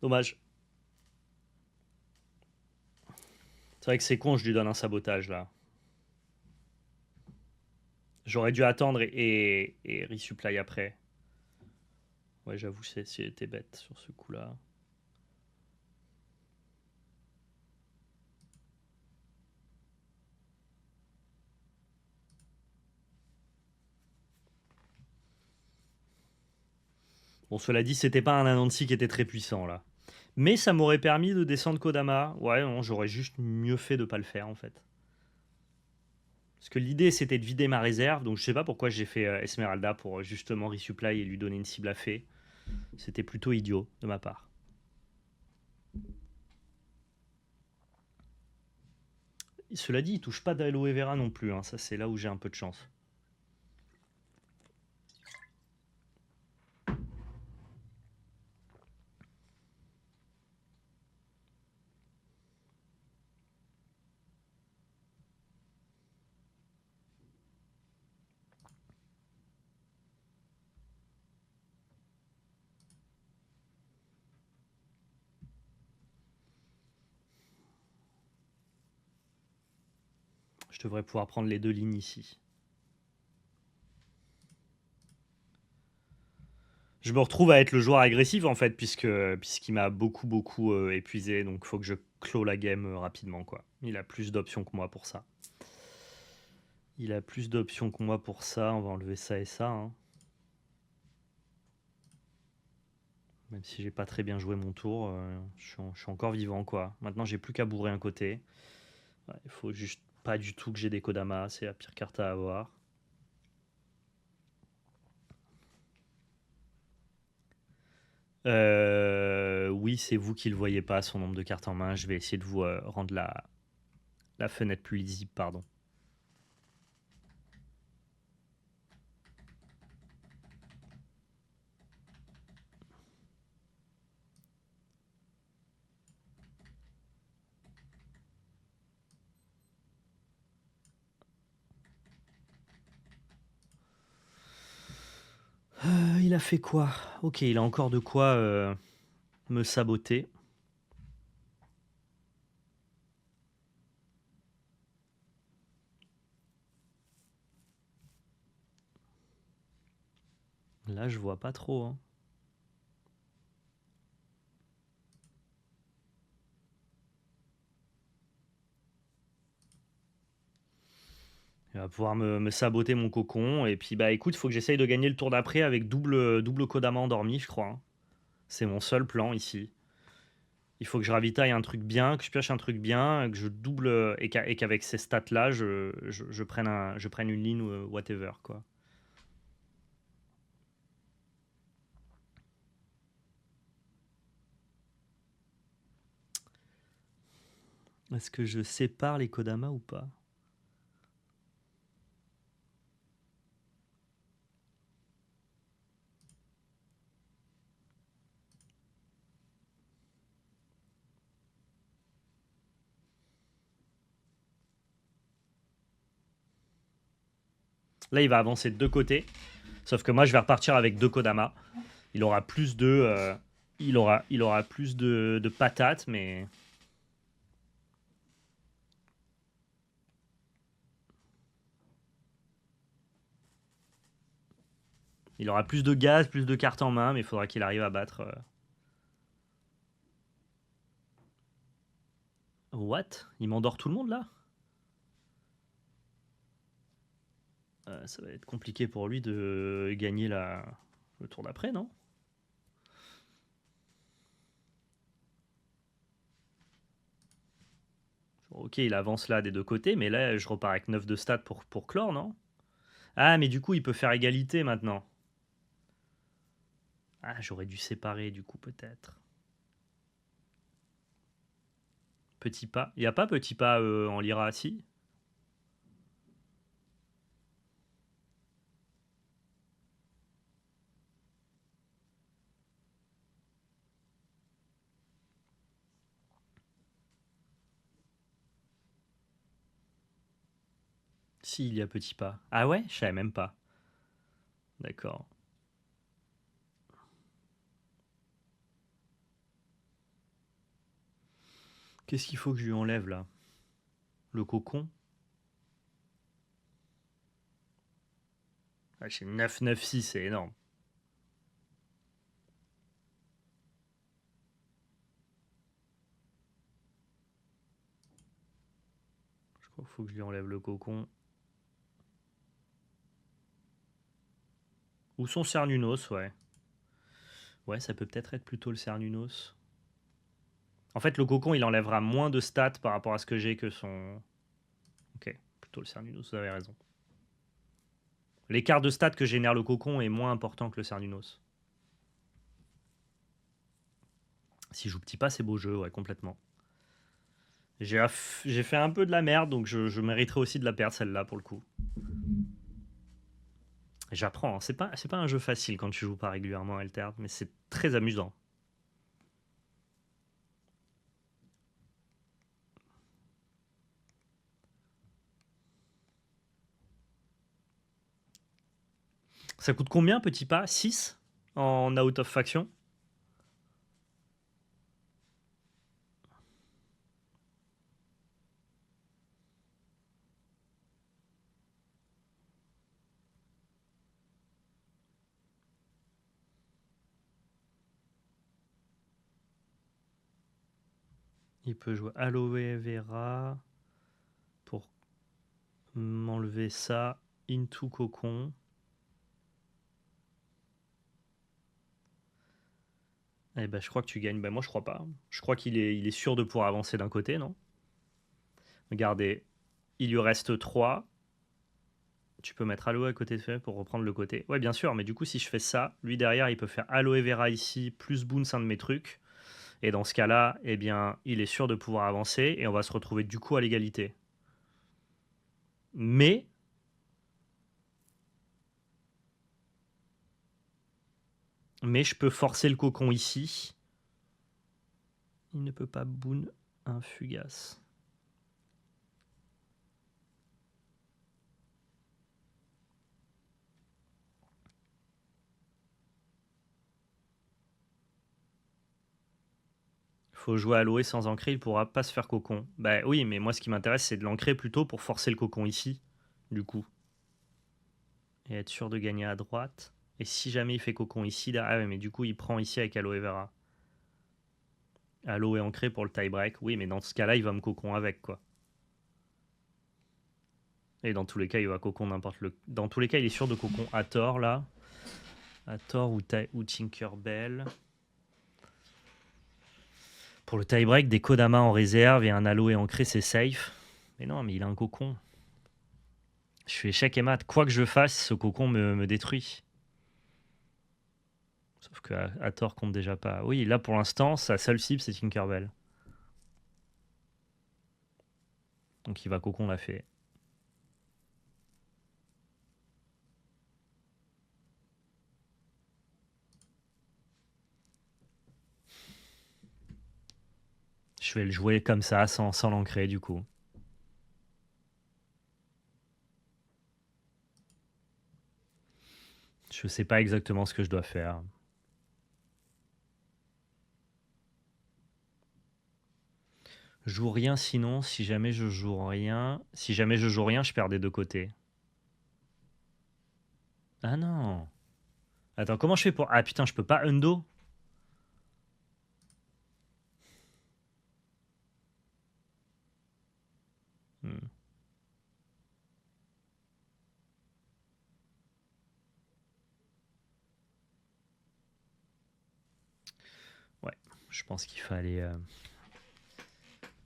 dommage. C'est vrai que c'est con, je lui donne un sabotage là. J'aurais dû attendre et resupply après. Ouais, j'avoue, c'était bête sur ce coup-là. Bon, cela dit, c'était pas un Anansi qui était très puissant là. Mais ça m'aurait permis de descendre Kodama. Ouais, non, j'aurais juste mieux fait de pas le faire en fait. Parce que l'idée c'était de vider ma réserve, donc je sais pas pourquoi j'ai fait Esmeralda pour justement resupply et lui donner une cible à fée. C'était plutôt idiot de ma part. Cela dit, il touche pas d'aloe vera non plus, hein. Ça c'est là où j'ai un peu de chance. Je devrais pouvoir prendre les deux lignes ici. Je me retrouve à être le joueur agressif en fait, puisqu'il m'a beaucoup épuisé, donc il faut que je clôt la game rapidement quoi. Il a plus d'options que moi pour ça. Il a plus d'options que moi pour ça, on va enlever ça et ça, hein. Même si j'ai pas très bien joué mon tour, je suis encore vivant quoi. Maintenant j'ai plus qu'à bourrer un côté. Ouais, il faut juste pas du tout que j'ai des Kodama, c'est la pire carte à avoir. Oui, c'est vous qui le voyez pas, son nombre de cartes en main. Je vais essayer de vous rendre la fenêtre plus lisible, pardon. Il a fait quoi? Ok, il a encore de quoi me saboter. Là, je vois pas trop, hein. Il va pouvoir me saboter mon cocon. Et puis, bah écoute, il faut que j'essaye de gagner le tour d'après avec double Kodama endormi, je crois, hein. C'est mon seul plan ici. Il faut que je ravitaille un truc bien, que je pioche un truc bien, que je double et qu'avec ces stats-là, je prenne une ligne ou whatever, quoi. Est-ce que je sépare les Kodama ou pas? Là, il va avancer de deux côtés. Sauf que moi, je vais repartir avec deux Kodama. Il aura plus de... il aura plus de patates, mais... Il aura plus de gaz, plus de cartes en main, mais il faudra qu'il arrive à battre... What? Il m'endort tout le monde, là? Ça va être compliqué pour lui de gagner le tour d'après, non? Ok, il avance là des deux côtés, mais là, je repars avec 9 de stats pour clore, non? Ah, mais du coup, il peut faire égalité maintenant. Ah, j'aurais dû séparer, du coup, peut-être. Petit pas. Il n'y a pas petit pas en Lyra, si? Si, il y a petit pas. Ah ouais? Je savais même pas. D'accord. Qu'est-ce qu'il faut que je lui enlève, là? Le cocon? Ah, j'ai 9, 9, 6, c'est énorme. Je crois qu'il faut que je lui enlève le cocon. Ou son Cernunos, ouais. Ouais, ça peut peut-être être plutôt le Cernunos. En fait, le cocon, il enlèvera moins de stats par rapport à ce que j'ai que son... Ok, plutôt le Cernunos, vous avez raison. L'écart de stats que génère le cocon est moins important que le Cernunos. Si je joue petit pas, c'est beau jeu, ouais, complètement. J'ai fait un peu de la merde, donc je mériterais aussi de la perdre, celle-là, pour le coup. J'apprends, hein. C'est pas un jeu facile quand tu joues pas régulièrement à Altered, mais c'est très amusant. Ça coûte combien, petit pas? 6 en out of faction? Il peut jouer Aloe Vera pour m'enlever ça. Into Cocon. Eh ben, je crois que tu gagnes. Ben, moi, je crois pas. Je crois il est sûr de pouvoir avancer d'un côté, non? Regardez, il lui reste 3. Tu peux mettre Aloe à côté de fait pour reprendre le côté. Ouais, bien sûr, mais du coup, si je fais ça, lui derrière, il peut faire Aloe Vera ici, plus Boons, un de mes trucs. Et dans ce cas-là, eh bien, il est sûr de pouvoir avancer et on va se retrouver du coup à l'égalité. Mais je peux forcer le cocon ici. Il ne peut pas boon un fugace. Faut jouer Aloe sans ancrer, il pourra pas se faire cocon. Bah oui, mais moi ce qui m'intéresse c'est de l'ancrer plutôt pour forcer le cocon ici, du coup. Et être sûr de gagner à droite. Et si jamais il fait cocon ici, là, ah ouais, mais du coup il prend ici avec Aloe Vera. Aloe ancré pour le tie break. Oui, mais dans ce cas-là, il va me cocon avec, quoi. Et dans tous les cas, il va cocon n'importe le. Dans tous les cas, il est sûr de cocon à tort, là. À tort ou Tinkerbell. Pour le tie break, des Kodama en réserve et un Aloe ancré, c'est safe. Mais non, mais il a un cocon. Je fais échec et mat. Quoi que je fasse, ce cocon me détruit. Sauf que à tort compte déjà pas. Oui, là pour l'instant, sa seule cible c'est Tinkerbell. Donc il va cocon l'a fait. Je vais le jouer comme ça, sans l'ancrer du coup. Je sais pas exactement ce que je dois faire. Je joue rien sinon, si jamais je joue rien... Si jamais je joue rien, je perds des deux côtés. Ah non. Attends, comment je fais pour... Ah putain, je peux pas undo? Hmm. Ouais, je pense qu'il fallait...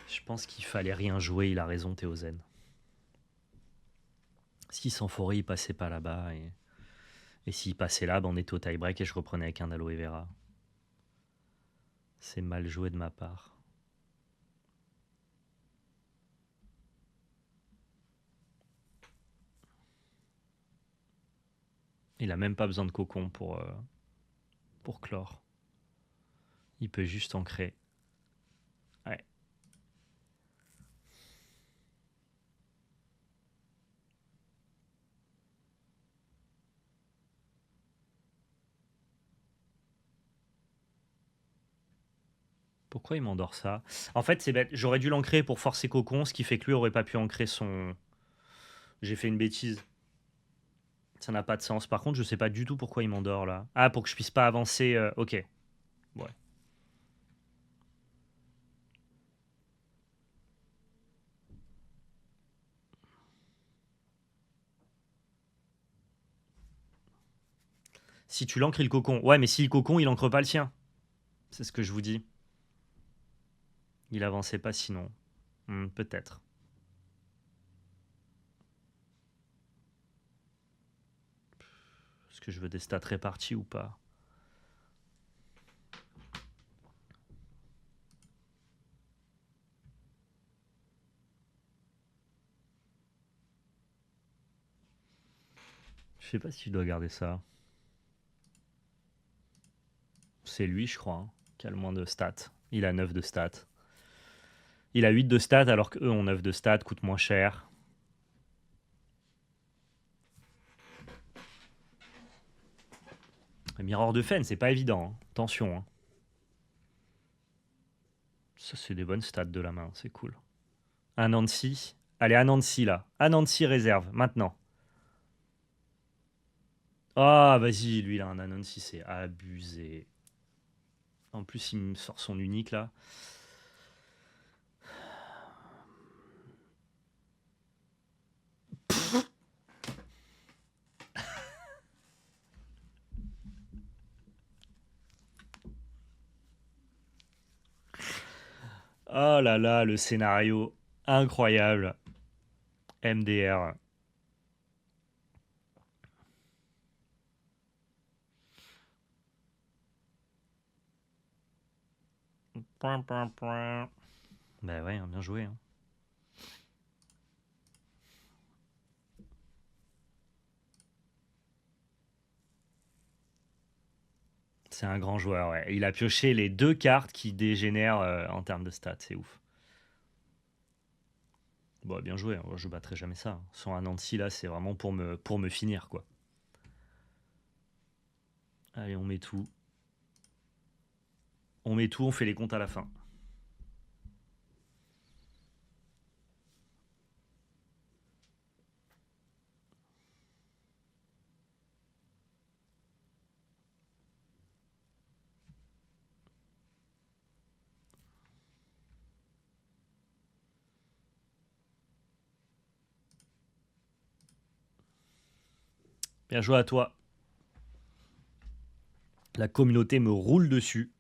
Je pense qu'il fallait rien jouer, il a raison Théozen. Si sans forêt il passait pas là-bas, et s'il passait là, ben on était au tie-break et je reprenais avec un aloe vera. C'est mal joué de ma part. Il a même pas besoin de cocon pour clore. Il peut juste ancrer. Ouais. Pourquoi il m'endort ça? En fait, c'est bête. J'aurais dû l'ancrer pour forcer cocon, ce qui fait que lui aurait pas pu ancrer son... J'ai fait une bêtise. Ça n'a pas de sens. Par contre, je sais pas du tout pourquoi il m'endort là. Ah, pour que je puisse pas avancer. Ok. Ouais. Si tu l'ancres le cocon. Ouais, mais si le cocon, il ancre pas le sien. C'est ce que je vous dis. Il avançait pas sinon. Peut-être. Est-ce que je veux des stats répartis ou pas? Je sais pas si je dois garder ça. C'est lui, je crois, hein, qui a le moins de stats. Il a 9 de stats. Il a 8 de stats alors qu'eux ont 9 de stats, coûte moins cher. Le Mirror de Fen, c'est pas évident. Hein. Attention. Hein. Ça, c'est des bonnes stats de la main, c'est cool. Un Nancy. Allez, un Nancy là. Un Nancy réserve, maintenant. Ah, vas-y, lui, là, un Anansi, c'est abusé. En plus, il me sort son unique là. Oh là là, le scénario incroyable. MDR. Point, point, point. Bah ouais, hein, bien joué. Hein. C'est un grand joueur, ouais. Il a pioché les deux cartes qui dégénèrent en termes de stats, c'est ouf. Bon, bien joué, hein. Je battrai jamais ça. Hein. Sans un Nancy là, c'est vraiment pour me finir, quoi. Allez, on met tout. On met tout, on fait les comptes à la fin. Bien joué à toi. La communauté me roule dessus.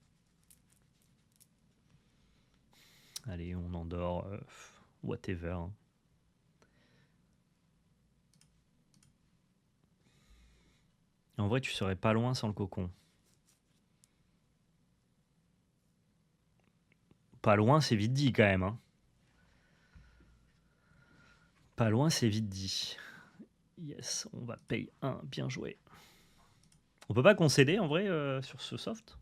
Allez, on endort. Whatever. Hein. En vrai, tu serais pas loin sans le cocon. Pas loin, c'est vite dit quand même. Hein. Pas loin, c'est vite dit. Yes, on va payer 1. Bien joué. On peut pas concéder en vrai sur ce soft?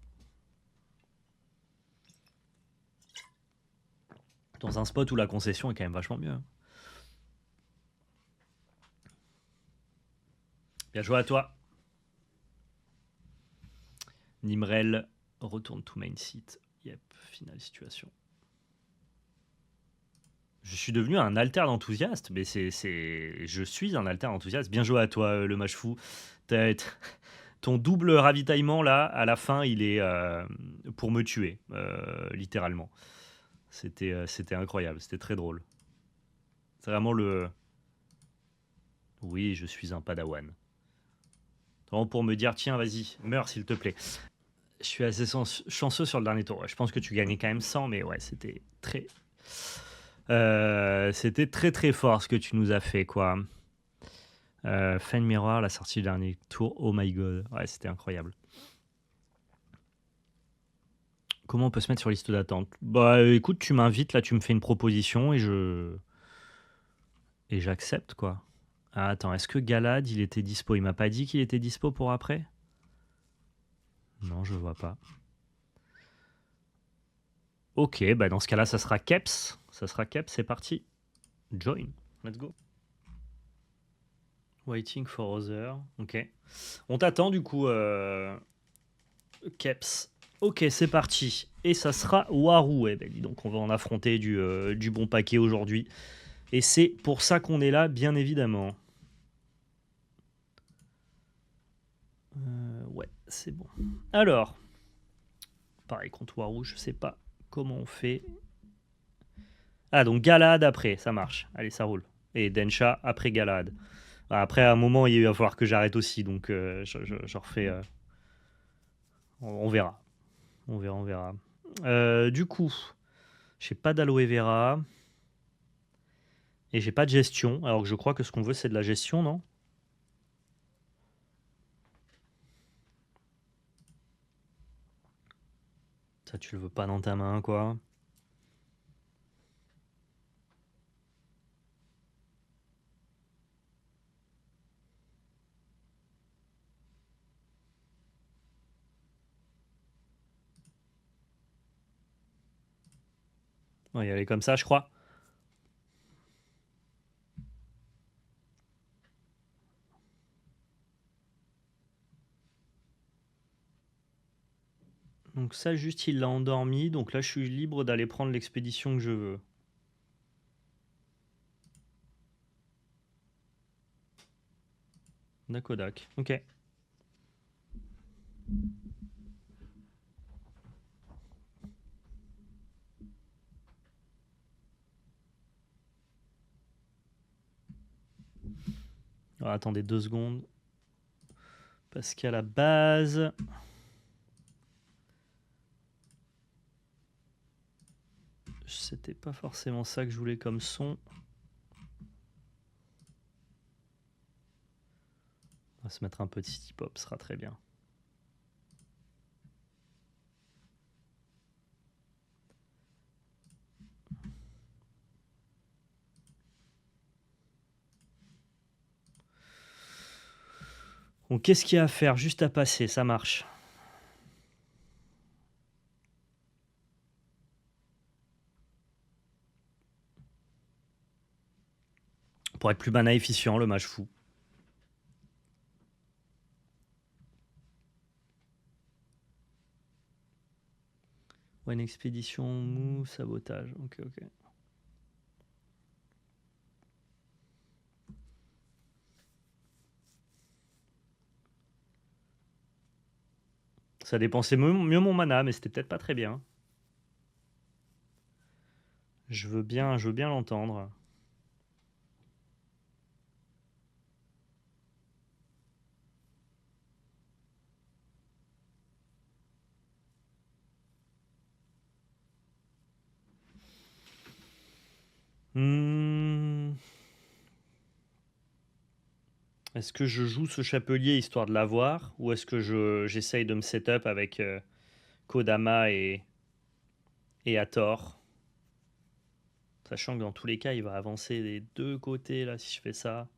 Dans un spot où la concession est quand même vachement mieux. Hein. Bien joué à toi. Nimrel retourne to main seat. Yep, finale situation. Je suis devenu un alter enthousiaste, mais je suis un alter enthousiaste. Bien joué à toi, le match fou. Ton double ravitaillement, là, à la fin, il est pour me tuer, littéralement. C'était incroyable, c'était très drôle. C'est vraiment le... Oui, je suis un padawan. Vraiment pour me dire, tiens, vas-y, meurs s'il te plaît. Je suis assez chanceux sur le dernier tour. Je pense que tu gagnais quand même 100, mais ouais, c'était très très fort ce que tu nous as fait, quoi. Fan Mirror, la sortie du dernier tour, oh my god. Ouais, c'était incroyable. Comment on peut se mettre sur liste d'attente? Bah écoute, tu m'invites, là tu me fais une proposition et j'accepte, quoi. Ah, attends, est-ce que Galad, il était dispo? Il m'a pas dit qu'il était dispo pour après? Non, je vois pas. Ok, bah dans ce cas-là, ça sera Keps. Ça sera Keps, c'est parti. Join. Let's go. Waiting for other. Ok. On t'attend du coup, Keps. Ok, c'est parti. Et ça sera Waru. Eh ben, dis donc, on va en affronter du bon paquet aujourd'hui. Et c'est pour ça qu'on est là, bien évidemment. Ouais, c'est bon. Alors, pareil contre Waru, je sais pas comment on fait. Ah, donc Galad après, ça marche. Allez, ça roule. Et Densha après Galad. Après, à un moment, il va falloir que j'arrête aussi, donc je refais. On verra. On verra, on verra. Du coup, j'ai pas d'aloe vera et j'ai pas de gestion, alors que je crois que ce qu'on veut, c'est de la gestion, non? Ça, tu le veux pas dans ta main, quoi. On va y aller comme ça, je crois. Donc ça, juste, il l'a endormi. Donc là, je suis libre d'aller prendre l'expédition que je veux. Dakodak. Ok. Alors, attendez 2 secondes. Parce qu'à la base... C'était pas forcément ça que je voulais comme son. On va se mettre un peu de city pop, ce sera très bien. Donc qu'est-ce qu'il y a à faire? Juste à passer, ça marche. Pour être plus mana efficient, le match fou. Ouais, une expédition, move, sabotage. Ok, ok. Ça dépensait mieux mon mana, mais c'était peut-être pas très bien. Je veux bien l'entendre. Est-ce que je joue ce chapelier histoire de l'avoir, ou est-ce que j'essaye de me setup avec Kodama et Hathor, sachant que dans tous les cas, il va avancer des deux côtés là si je fais ça.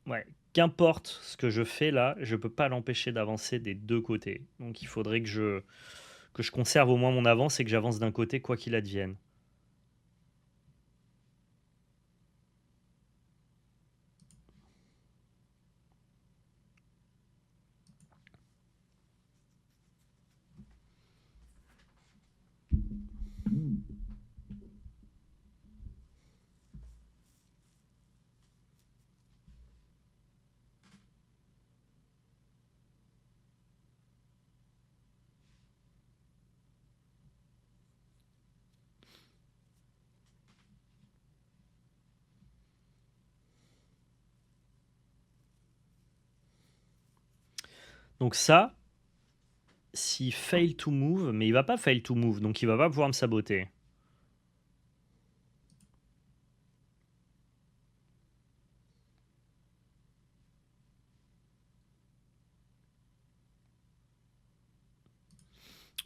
Ouais, qu'importe ce que je fais là, je peux pas l'empêcher d'avancer des deux côtés. Donc il faudrait que je conserve au moins mon avance et que j'avance d'un côté quoi qu'il advienne. Donc ça, s'il fail to move, mais il va pas fail to move, donc il va pas pouvoir me saboter.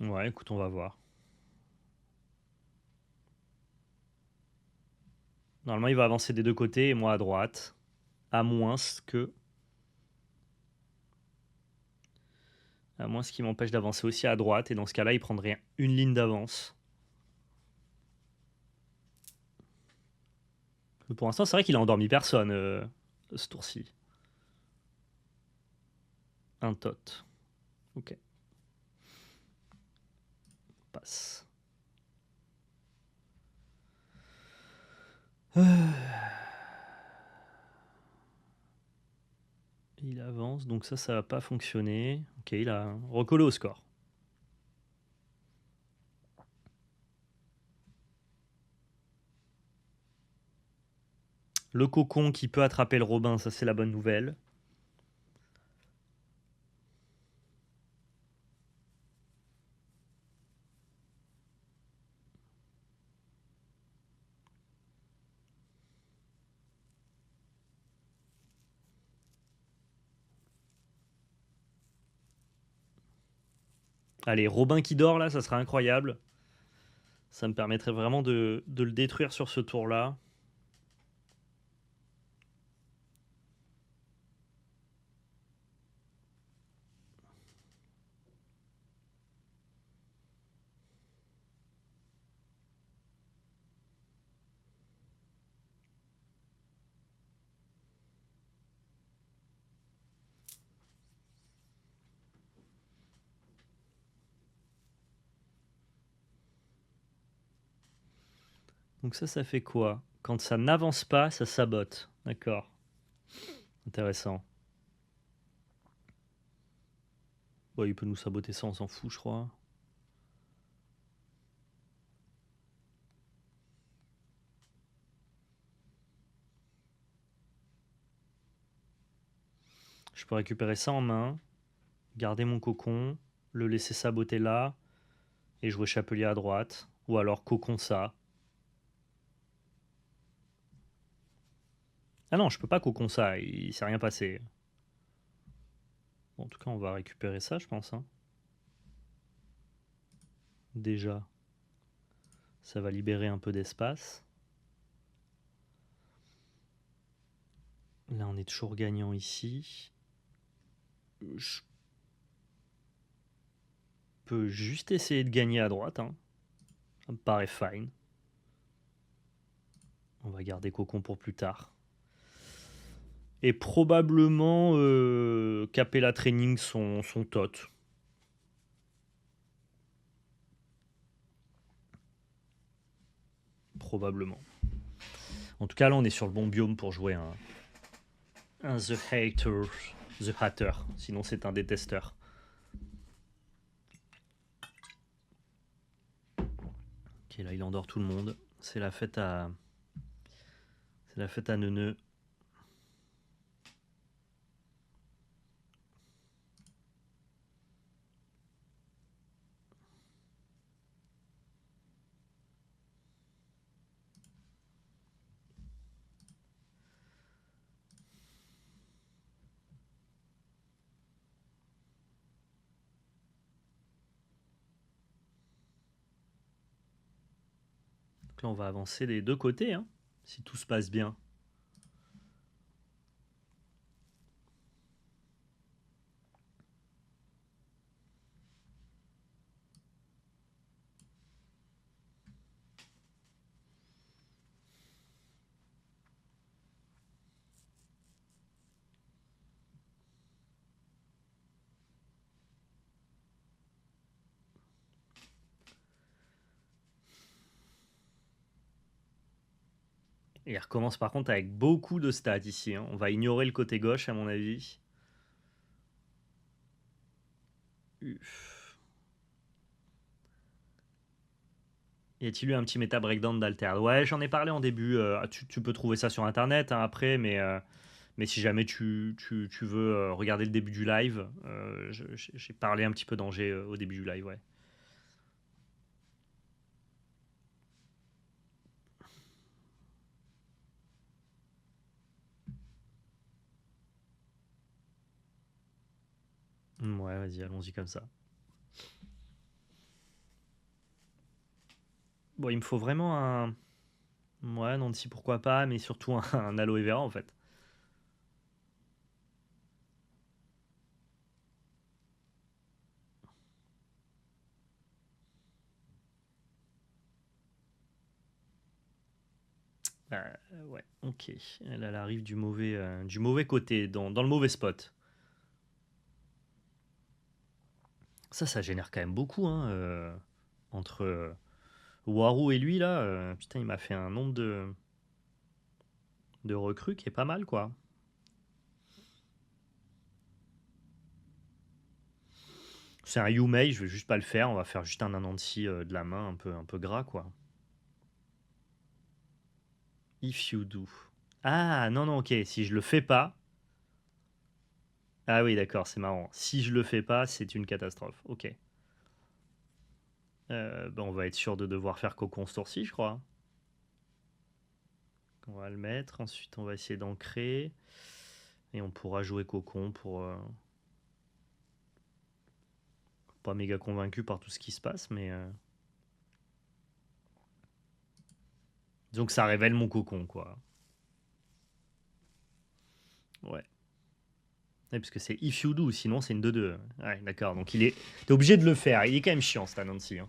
Ouais, écoute, on va voir. Normalement, il va avancer des deux côtés et moi à droite. À moins que... À moins ce qui m'empêche d'avancer aussi à droite. Et dans ce cas-là, il prendrait une ligne d'avance. Pour l'instant, c'est vrai qu'il a endormi personne, ce tour-ci. Un tot. Ok. Passe. Il avance, donc ça va pas fonctionner. Ok, il a recollé au score. Le cocon qui peut attraper le Robin, ça c'est la bonne nouvelle. Allez, Robin qui dort là, ça serait incroyable. Ça me permettrait vraiment de le détruire sur ce tour-là. Donc ça fait quoi? Quand ça n'avance pas, ça sabote. D'accord. Intéressant. Bon, il peut nous saboter ça, on s'en fout, je crois. Je peux récupérer ça en main, garder mon cocon, le laisser saboter là, et jouer chapelier à droite. Ou alors cocon ça. Ah non, je peux pas cocon ça, il s'est rien passé. Bon, en tout cas, on va récupérer ça, je pense. Hein. Déjà, ça va libérer un peu d'espace. Là, on est toujours gagnant ici. Je peux juste essayer de gagner à droite. Hein. Ça me paraît fine. On va garder cocon pour plus tard. Et probablement Capella Training son tot. Probablement. En tout cas, là, on est sur le bon biome pour jouer un The Hater. The Hatter. Sinon, c'est un détesteur. Ok, là, il endort tout le monde. C'est la fête à... C'est la fête à Neuneu. Donc là, on va avancer des deux côtés, hein, si tout se passe bien. Et il recommence par contre avec beaucoup de stats ici. Hein. On va ignorer le côté gauche, à mon avis. Uf. Y a-t-il eu un petit méta breakdown d'Alter? Ouais, j'en ai parlé en début. Tu peux trouver ça sur internet hein, après, mais Mais si jamais tu veux regarder le début du live, j'ai parlé un petit peu d'Angers au début du live, ouais. Ouais, vas-y, allons-y comme ça. Bon, il me faut vraiment un... Ouais, Nancy, pourquoi pas, mais surtout un aloe vera, en fait. Ouais, ok. Elle arrive du mauvais côté, dans le mauvais spot. Ça génère quand même beaucoup, hein, entre Warou et lui, là. Putain, il m'a fait un nombre de recrues qui est pas mal, quoi. C'est un Yumei, je vais juste pas le faire. On va faire juste un Anansi de la main, un peu gras, quoi. If you do. Ah, non, non, ok. Si je le fais pas. Ah oui, d'accord, c'est marrant. Si je le fais pas, c'est une catastrophe. Ok. On va être sûr de devoir faire Cocon ce tour-ci, je crois. On va le mettre. Ensuite, on va essayer d'ancrer. Et on pourra jouer Cocon pour. Pas méga convaincu par tout ce qui se passe, mais. Disons que ça révèle mon Cocon, quoi. Ouais. Ouais, parce que c'est if you do, sinon c'est une 2-2. Ouais, d'accord. Donc il est. T'es obligé de le faire. Il est quand même chiant, cet Anansi, hein.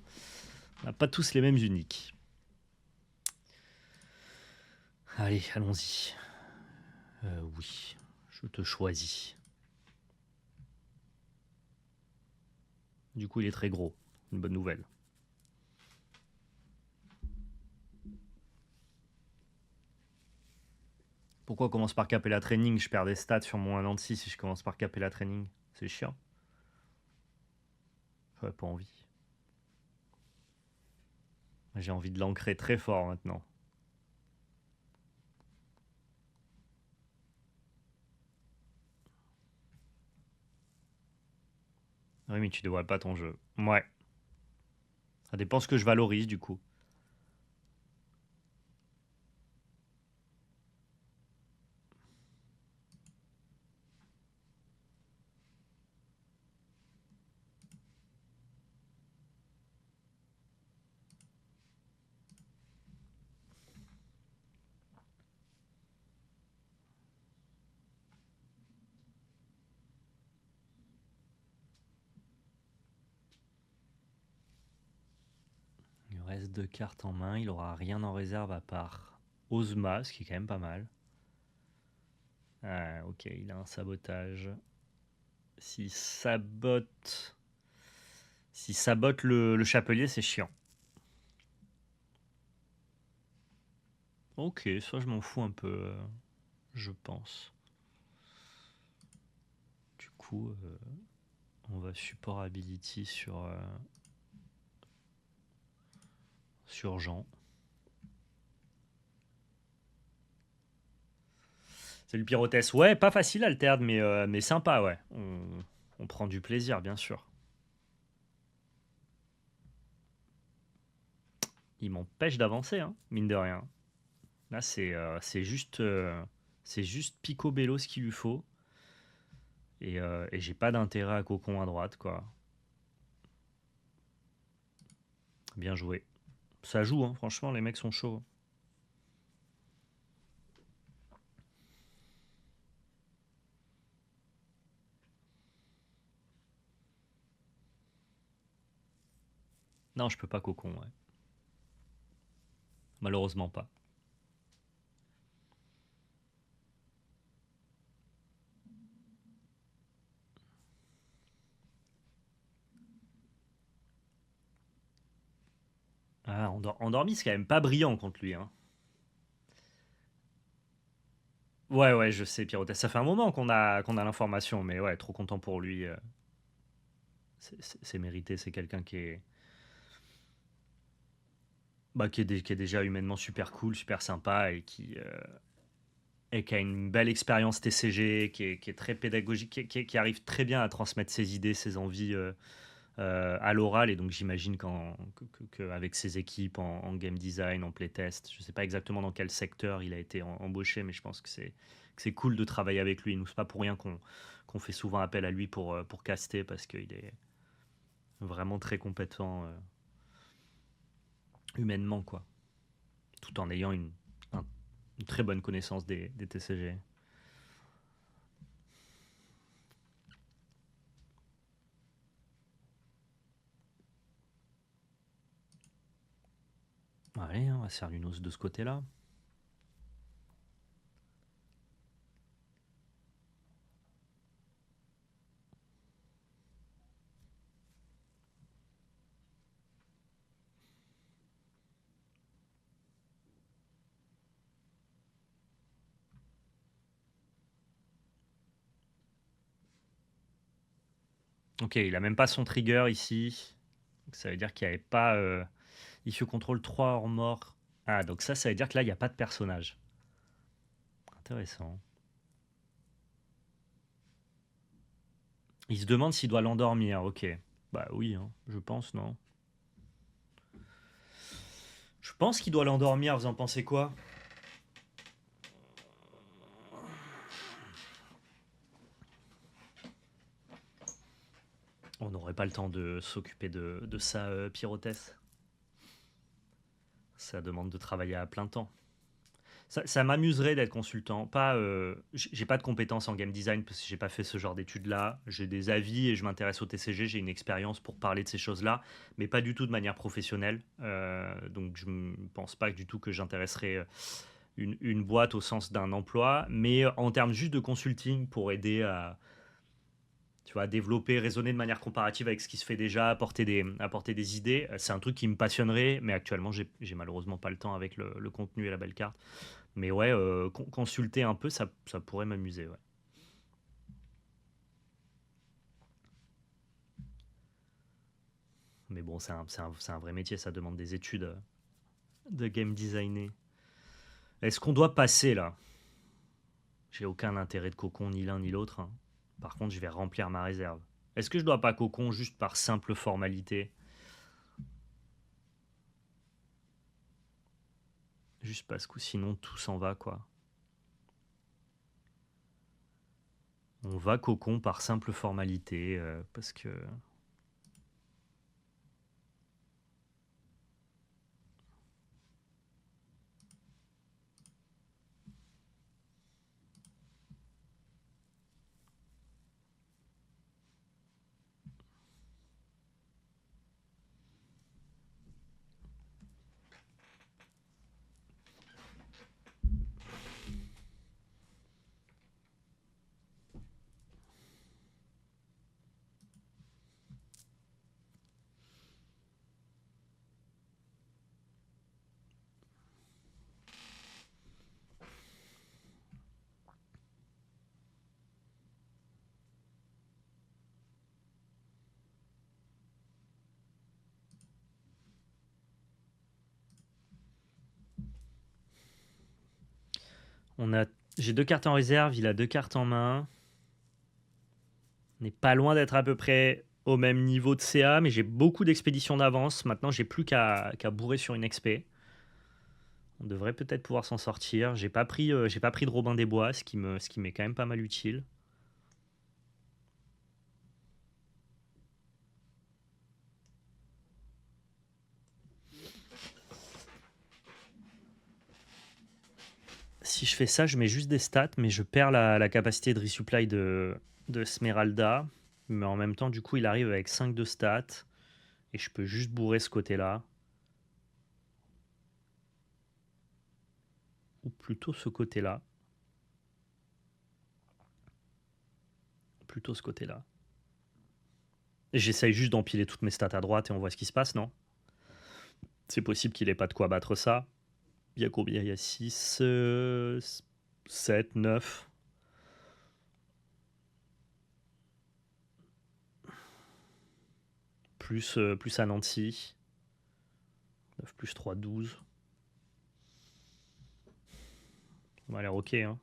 On n'a pas tous les mêmes uniques. Allez, allons-y. Oui, je te choisis. Du coup, il est très gros. Une bonne nouvelle. Pourquoi on commence par Capella Training? Je perds des stats sur mon 1,6 si je commence par Capella Training. C'est chiant. J'aurais pas envie. J'ai envie de l'ancrer très fort maintenant. Oui, mais tu dévoiles pas ton jeu. Ouais. Ça dépend ce que je valorise du coup. Il lui reste 2 cartes en main. Il aura rien en réserve à part Ozma, ce qui est quand même pas mal. Ah, ok, il a un sabotage. S'il sabote. S'il sabote le chapelier, c'est chiant. Ok, ça je m'en fous un peu, je pense. Du coup, on va support ability sur Jean. Salut Pyrotès. Ouais, pas facile Alterd, mais sympa, ouais. On prend du plaisir, bien sûr. Il m'empêche d'avancer, hein, mine de rien. Là, c'est juste picobello ce qu'il lui faut. Et j'ai pas d'intérêt à cocon à droite, quoi. Bien joué. Ça joue, hein, franchement, les mecs sont chauds. Non, je peux pas cocon, ouais. Malheureusement pas. Ah, endormi, c'est quand même pas brillant contre lui, hein. Ouais, ouais, je sais, Pyrotès. Ça fait un moment qu'on a l'information, mais ouais, trop content pour lui. C'est mérité. C'est quelqu'un qui est déjà humainement super cool, super sympa et et qui a une belle expérience TCG, qui est très pédagogique, qui arrive très bien à transmettre ses idées, ses envies à l'oral. Et donc j'imagine qu'avec ses équipes en game design, en playtest, je ne sais pas exactement dans quel secteur il a été embauché, mais je pense que c'est cool de travailler avec lui. Nous, c'est pas pour rien qu'on fait souvent appel à lui pour caster, parce qu'il est vraiment très compétent humainement, quoi, tout en ayant une très bonne connaissance des TCG. Allez, on va se faire l'unos de ce côté-là. Ok, il a même pas son trigger ici. Donc, ça veut dire qu'il n'y avait pas. Il se contrôle 3 hors mort. Ah, donc ça veut dire que là, il n'y a pas de personnage. Intéressant. Il se demande s'il doit l'endormir. Ok. Bah oui, hein, je pense, non? Je pense qu'il doit l'endormir. Vous en pensez quoi? On n'aurait pas le temps de s'occuper de ça, Pyrotès. Ça demande de travailler à plein temps. Ça m'amuserait d'être consultant. Pas, j'ai pas de compétences en game design parce que j'ai pas fait ce genre d'études-là. J'ai des avis et je m'intéresse au TCG. J'ai une expérience pour parler de ces choses-là, mais pas du tout de manière professionnelle. Donc je ne pense pas du tout que j'intéresserais une boîte au sens d'un emploi, mais en termes juste de consulting pour aider à, tu vois, développer, raisonner de manière comparative avec ce qui se fait déjà, apporter des idées. C'est un truc qui me passionnerait, mais actuellement, j'ai malheureusement pas le temps avec le contenu et la belle carte. Mais ouais, consulter un peu, ça pourrait m'amuser. Ouais. Mais bon, c'est un vrai métier, ça demande des études de game designer. Est-ce qu'on doit passer là? J'ai aucun intérêt de cocon, ni l'un ni l'autre, hein. Par contre, je vais remplir ma réserve. Est-ce que je dois pas cocon juste par simple formalité? Juste parce que sinon tout s'en va, quoi. On va cocon par simple formalité, parce que... On a... J'ai deux cartes en réserve, il a deux cartes en main. On n'est pas loin d'être à peu près au même niveau de CA, mais j'ai beaucoup d'expéditions d'avance. Maintenant, j'ai plus qu'à bourrer sur une XP. On devrait peut-être pouvoir s'en sortir. J'ai pas pris de Robin des Bois, ce qui m'est quand même pas mal utile. Si je fais ça, je mets juste des stats, mais je perds la capacité de resupply de Smeralda. Mais en même temps, du coup, il arrive avec 5 de stats. Et je peux juste bourrer ce côté-là. Ou plutôt ce côté-là. Plutôt ce côté-là. Et j'essaye juste d'empiler toutes mes stats à droite et on voit ce qui se passe, non? C'est possible qu'il ait pas de quoi battre ça. Il y a combien? Il y a 6, 7, 9. Plus Anansi. 9 plus 3, 12. Ça m'a l'air ok, hein.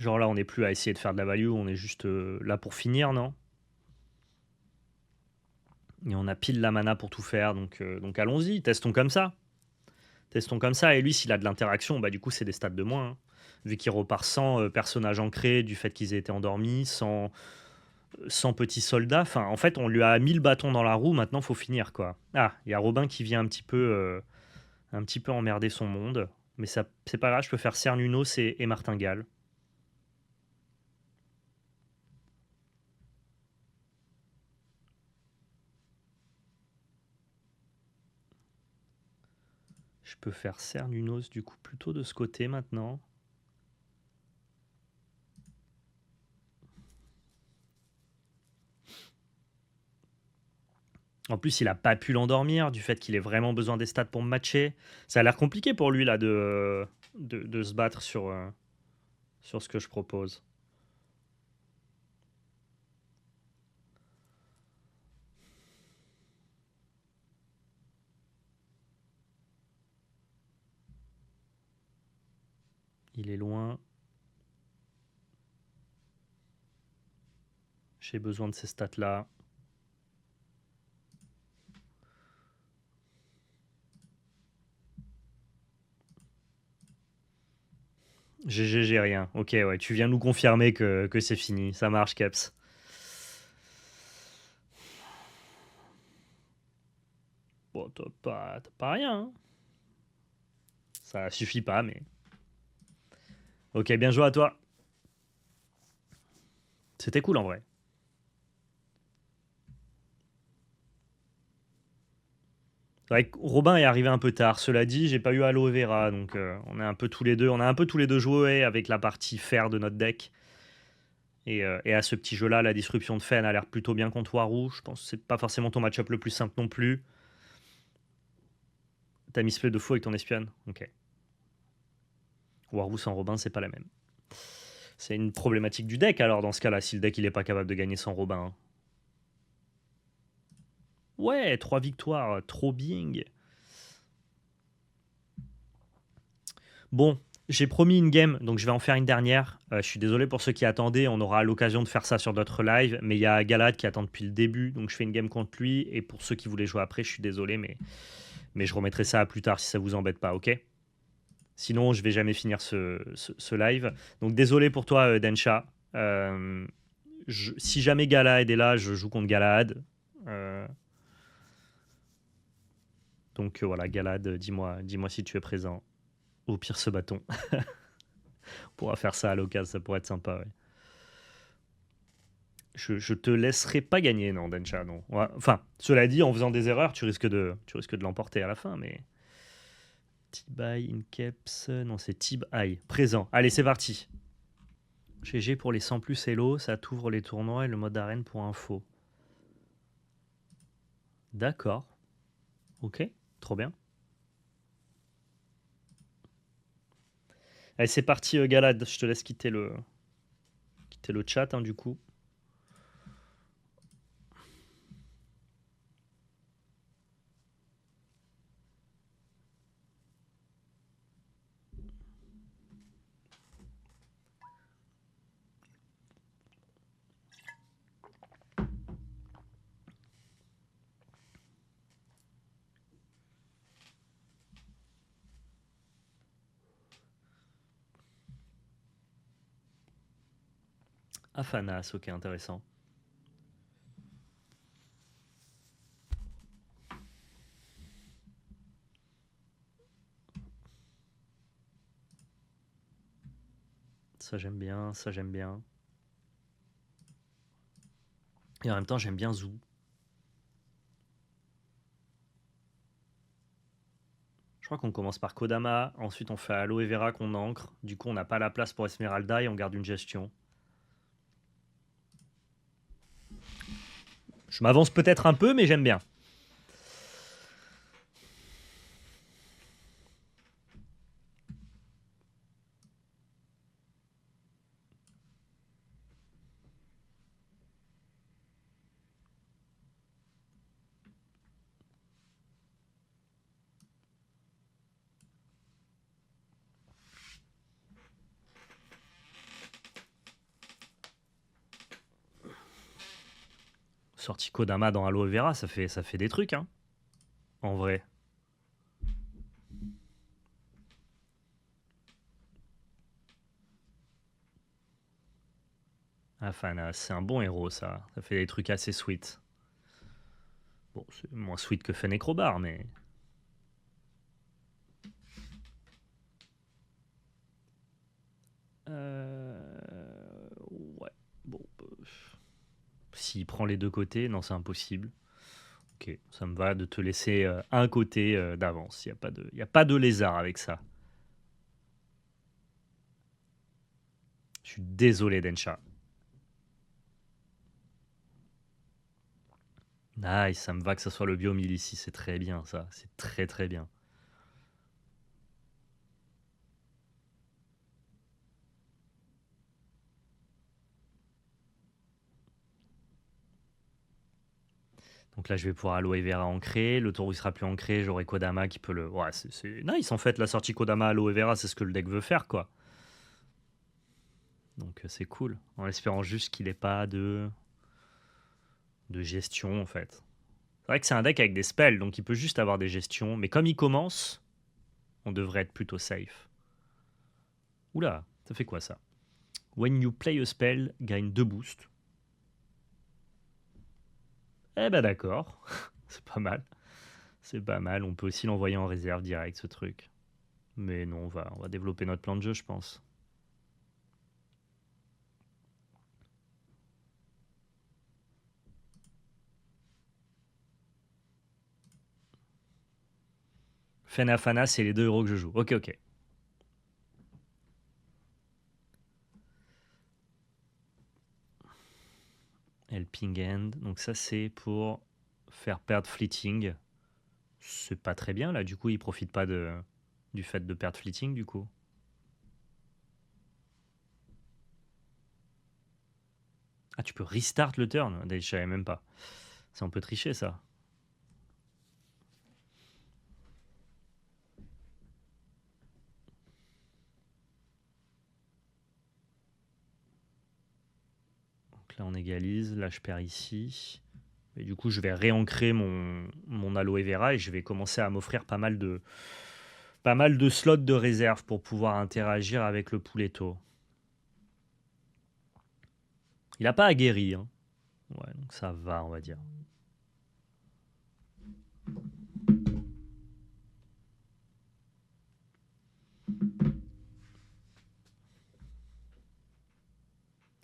Genre là, on n'est plus à essayer de faire de la value, on est juste là pour finir, non? Et on a pile la mana pour tout faire, donc allons-y, testons comme ça. Testons comme ça. Et lui, s'il a de l'interaction, bah du coup, c'est des stats de moins, hein. Vu qu'il repart sans personnages ancrés, du fait qu'ils aient été endormis, sans petits soldats. Enfin, en fait, on lui a mis le bâton dans la roue, maintenant, faut finir, quoi. Ah, il y a Robin qui vient un petit peu emmerder son monde. Mais ça, c'est pas grave, je peux faire Cernunos et Martingale. Je peux faire Cernunos, du coup, plutôt de ce côté, maintenant. En plus, il a pas pu l'endormir du fait qu'il ait vraiment besoin des stats pour me matcher. Ça a l'air compliqué pour lui là de se battre sur ce que je propose. Il est loin. J'ai besoin de ces stats là. GG, j'ai rien. Ok, ouais, tu viens nous confirmer que c'est fini. Ça marche, Caps. Bon, t'as pas rien, hein. Ça suffit pas, mais. Ok, bien joué à toi. C'était cool en vrai. C'est vrai que Robin est arrivé un peu tard. Cela dit, j'ai pas eu aloe vera, donc on est un peu tous les deux. On a un peu tous les deux joué avec la partie fer de notre deck. Et à ce petit jeu-là, la disruption de Fen a l'air plutôt bien contre Warou. Je pense que c'est pas forcément ton match-up le plus simple non plus. T'as mis spray de fou avec ton espionne. Ok. Warou sans Robin, c'est pas la même. C'est une problématique du deck alors dans ce cas-là, si le deck il est pas capable de gagner sans Robin, hein. Ouais, 3 victoires, trop bing. Bon, j'ai promis une game, donc je vais en faire une dernière. Je suis désolé pour ceux qui attendaient, on aura l'occasion de faire ça sur d'autres lives, mais il y a Galad qui attend depuis le début, donc je fais une game contre lui, et pour ceux qui voulaient jouer après, je suis désolé, mais je remettrai ça à plus tard si ça vous embête pas, ok? Sinon, je vais jamais finir ce live. Donc désolé pour toi, Densha. Si jamais Galad est là, je joue contre Galad. Euh, donc voilà, Galad, dis-moi si tu es présent. Au pire, ce bâton. On pourra faire ça à l'occasion, ça pourrait être sympa, ouais. Je te laisserai pas gagner, non, Densha, non. Ouais, enfin, cela dit, en faisant des erreurs, tu risques de l'emporter à la fin, mais. T-Buy, Inkeps, non, c'est Tib-Eye. Présent. Allez, c'est parti. GG pour les 100 plus Hello, ça t'ouvre les tournois et le mode arène pour info. D'accord. Ok, trop bien. Allez, c'est parti, Galad. Je te laisse quitter le chat, hein, du coup. Afanas, ok, intéressant. Ça, j'aime bien, ça, j'aime bien. Et en même temps, j'aime bien Zoo. Je crois qu'on commence par Kodama, ensuite on fait Aloe Vera qu'on ancre. Du coup, on n'a pas la place pour Esmeralda et on garde une gestion. Je m'avance peut-être un peu, mais j'aime bien. Sorti Kodama dans Aloe Vera, ça fait des trucs, hein, en vrai. Enfin, c'est un bon héros, ça. Ça fait des trucs assez sweet. Bon, c'est moins sweet que Fenecrobar, mais... Ouais. Bon, s'il prend les deux côtés, non, c'est impossible. Ok, ça me va de te laisser un côté d'avance. Y a pas de lézard avec ça. Je suis désolé, Densha. Nice, ça me va que ce soit le biomil ici. C'est très bien, ça. C'est très, très bien. Donc là, je vais pouvoir Aloe Vera ancré. Le Taureau, il sera plus ancré. J'aurai Kodama qui peut le... Ouais, c'est nice, en fait. La sortie Kodama Aloe Vera, c'est ce que le deck veut faire, quoi. Donc c'est cool. En espérant juste qu'il n'ait pas de gestion, en fait. C'est vrai que c'est un deck avec des spells, donc il peut juste avoir des gestions. Mais comme il commence, on devrait être plutôt safe. Oula, ça fait quoi, ça? When you play a spell, gagne 2 boosts. Eh ben d'accord. C'est pas mal. C'est pas mal. On peut aussi l'envoyer en réserve direct, ce truc. Mais non, on va développer notre plan de jeu, je pense. Fenafana, c'est les 2 héros que je joue. Ok, ok. Helping Hand. Donc ça, c'est pour faire perdre Fleeting. C'est pas très bien, là. Du coup, il profite pas du fait de perdre Fleeting, du coup. Ah, tu peux restart le turn? Je savais même pas. C'est un peu triché, ça. Donc là, on égalise. Là, je perds ici. Et du coup, je vais réancrer mon Aloe Vera et je vais commencer à m'offrir pas mal de slots de réserve pour pouvoir interagir avec le Pouletto. Il n'a pas aguerri, hein. Ouais, donc ça va, on va dire.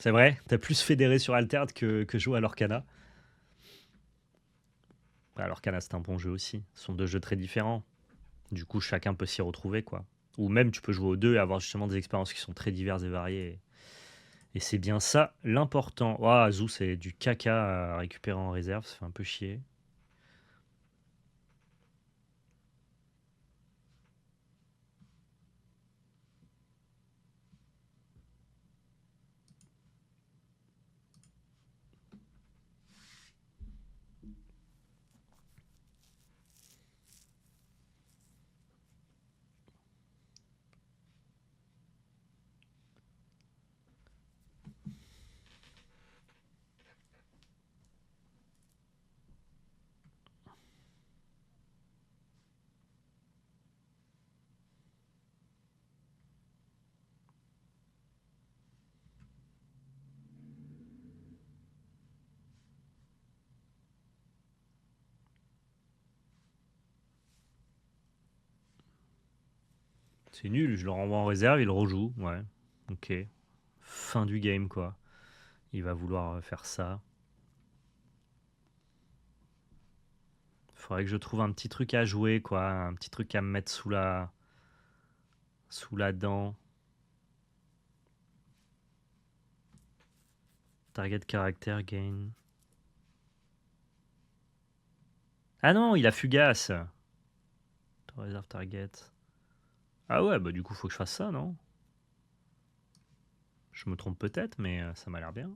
C'est vrai, t'as plus fédéré sur Altered que joué à Lorcana. Ouais, Lorcana, c'est un bon jeu aussi. Ce sont 2 jeux très différents. Du coup, chacun peut s'y retrouver, quoi. Ou même, tu peux jouer aux deux et avoir justement des expériences qui sont très diverses et variées. Et c'est bien ça l'important. Oh, Azou, c'est du caca à récupérer en réserve, ça fait un peu chier. C'est nul, je le renvoie en réserve, il rejoue. Ouais, ok. Fin du game, quoi. Il va vouloir faire ça. Faudrait que je trouve un petit truc à jouer, quoi. Un petit truc à me mettre sous la dent. Target character gain. Ah non, il a fugace. Reserve target. Ah ouais, bah du coup, faut que je fasse ça, non? Je me trompe peut-être, mais ça m'a l'air bien.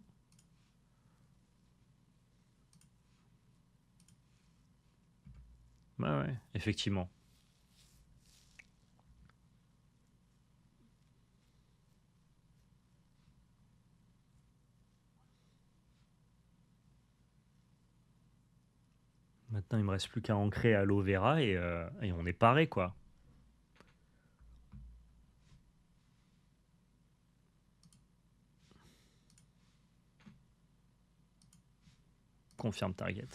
Bah ouais, effectivement. Maintenant, il me reste plus qu'à ancrer aloe vera et on est paré, quoi. Confirme target.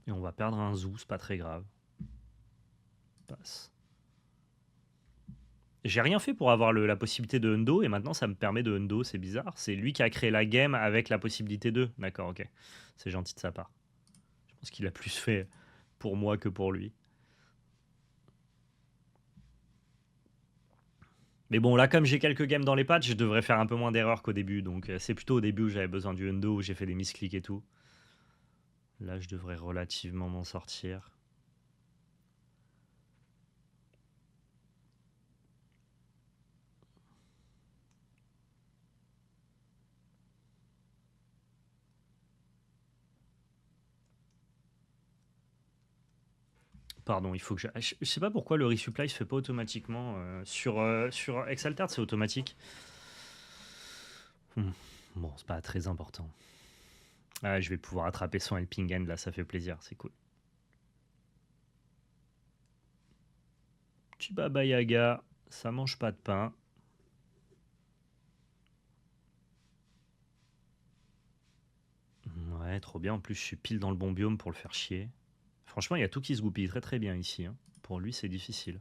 Et on va perdre un zoo, c'est pas très grave. Passe. J'ai rien fait pour avoir la possibilité de hundo et maintenant ça me permet de hundo, c'est bizarre. C'est lui qui a créé la game avec la possibilité de. D'accord, ok. C'est gentil de sa part. Je pense qu'il a plus fait pour moi que pour lui. Mais bon, là, comme j'ai quelques games dans les pattes, je devrais faire un peu moins d'erreurs qu'au début. Donc c'est plutôt au début où j'avais besoin du hundo, où j'ai fait des misclics et tout. Là, je devrais relativement m'en sortir. Pardon, il faut que je sais pas pourquoi le resupply se fait pas automatiquement. Sur Exalted, c'est automatique. Bon, c'est pas très important. Ah, je vais pouvoir attraper son helping hand là, ça fait plaisir, c'est cool. Petit Baba Yaga, ça mange pas de pain. Ouais, trop bien. En plus, je suis pile dans le bon biome pour le faire chier. Franchement, il y a tout qui se goupille très très bien ici, hein. Pour lui, c'est difficile.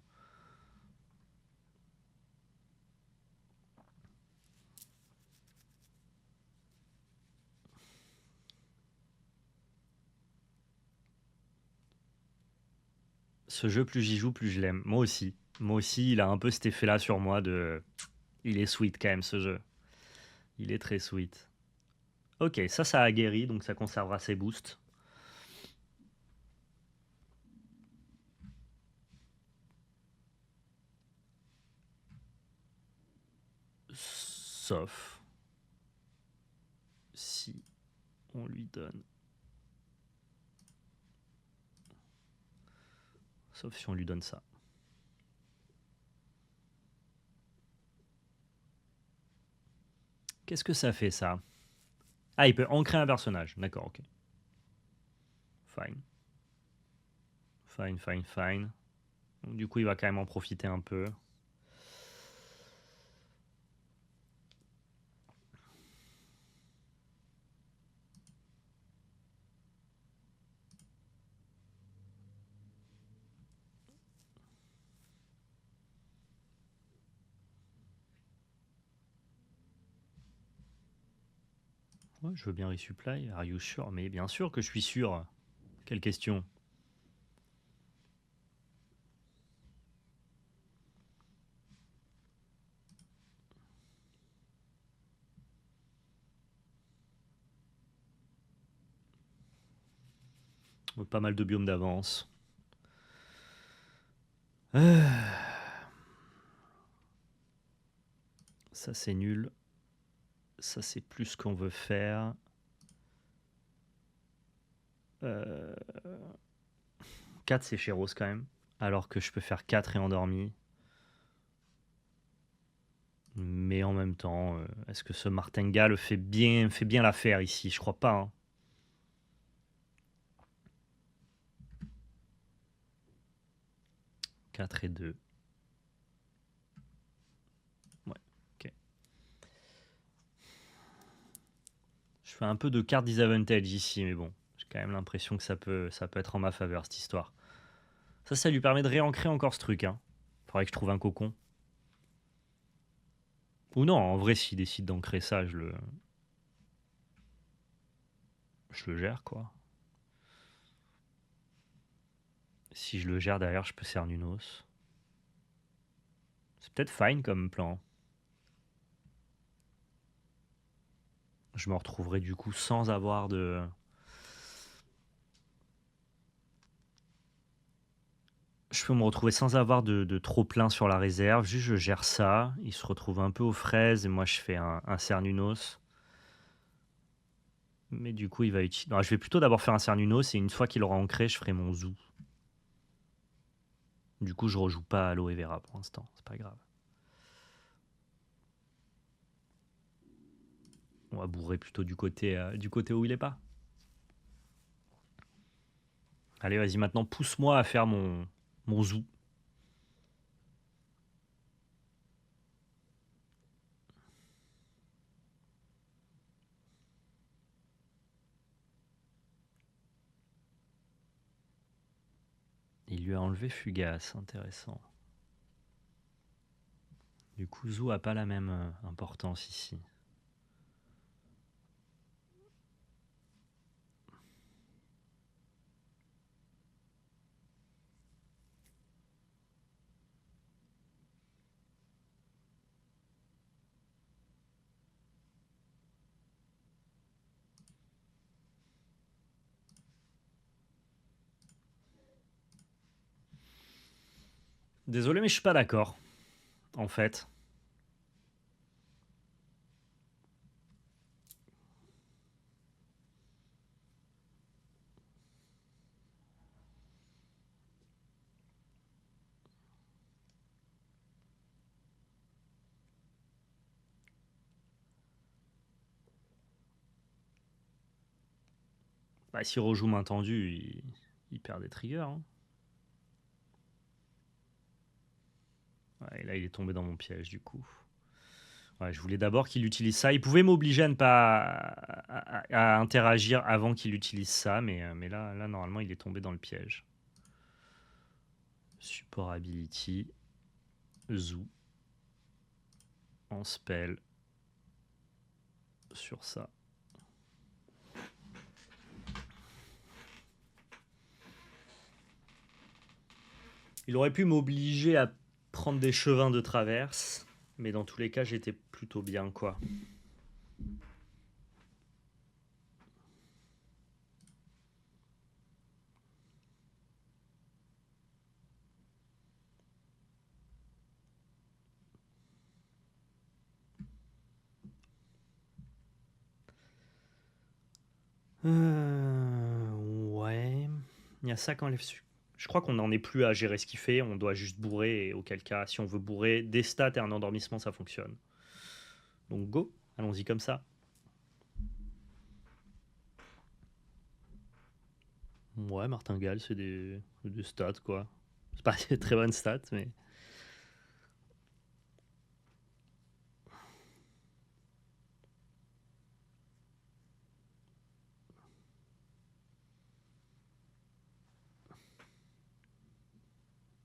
Ce jeu, plus j'y joue, plus je l'aime. Moi aussi. Moi aussi, il a un peu cet effet-là sur moi de... Il est sweet quand même, ce jeu. Il est très sweet. Ok, ça a guéri, donc ça conservera ses boosts. Sauf si on lui donne... Sauf si on lui donne ça. Qu'est-ce que ça fait, ça? Ah, il peut ancrer un personnage. D'accord, ok. Fine. Fine, fine, fine. Donc, du coup, il va quand même en profiter un peu. Ouais, je veux bien resupply. Are you sure? Mais bien sûr que je suis sûr. Quelle question? Pas mal de biomes d'avance. Ça, c'est nul. Ça, c'est plus ce qu'on veut faire. 4, c'est chez Rose quand même. Alors que je peux faire 4 et endormi. Mais en même temps, est-ce que ce martingale fait bien l'affaire ici? Je crois pas, hein. 4 et 2. Ouais, ok. Je fais un peu de card disadvantage ici, mais bon. J'ai quand même l'impression que ça peut être en ma faveur, cette histoire. Ça lui permet de réancrer encore ce truc, hein. Faudrait que je trouve un cocon. Ou non, en vrai, s'il décide d'ancrer ça, je le gère, quoi. Si je le gère derrière, je peux Cernunos. C'est peut-être fine comme plan. Je me retrouverai du coup sans avoir de... Je peux me retrouver sans avoir de trop plein sur la réserve. Juste, je gère ça. Il se retrouve un peu aux fraises et moi, je fais un Cernunos. Mais du coup, il va utiliser... Non, je vais plutôt d'abord faire un Cernunos et une fois qu'il aura ancré, je ferai mon Zoo. Du coup, je rejoue pas à Aloe Vera pour l'instant. C'est pas grave. On va bourrer plutôt du côté où il est pas. Allez, vas-y, maintenant, pousse-moi à faire mon zoo. Il lui a enlevé Fugace, intéressant. Du coup, zoo a pas la même importance ici. Désolé, mais je suis pas d'accord, en fait. Bah, s'il rejoue main tendue, il perd des triggers. Hein. Ouais, et là, il est tombé dans mon piège, du coup. Ouais, je voulais d'abord qu'il utilise ça. Il pouvait m'obliger à ne pas à interagir avant qu'il utilise ça, mais là, normalement, il est tombé dans le piège. Support ability, zoo, en spell, sur ça. Il aurait pu m'obliger à prendre des chevins de traverse, mais dans tous les cas, j'étais plutôt bien, quoi. Ouais. Il y a ça qu'enlève. Je crois qu'on n'en est plus à gérer ce qu'il fait, on doit juste bourrer, et auquel cas, si on veut bourrer, des stats et un endormissement, ça fonctionne. Donc go, allons-y comme ça. Ouais, martingale, c'est des stats, quoi. C'est pas des très bonnes stats, mais...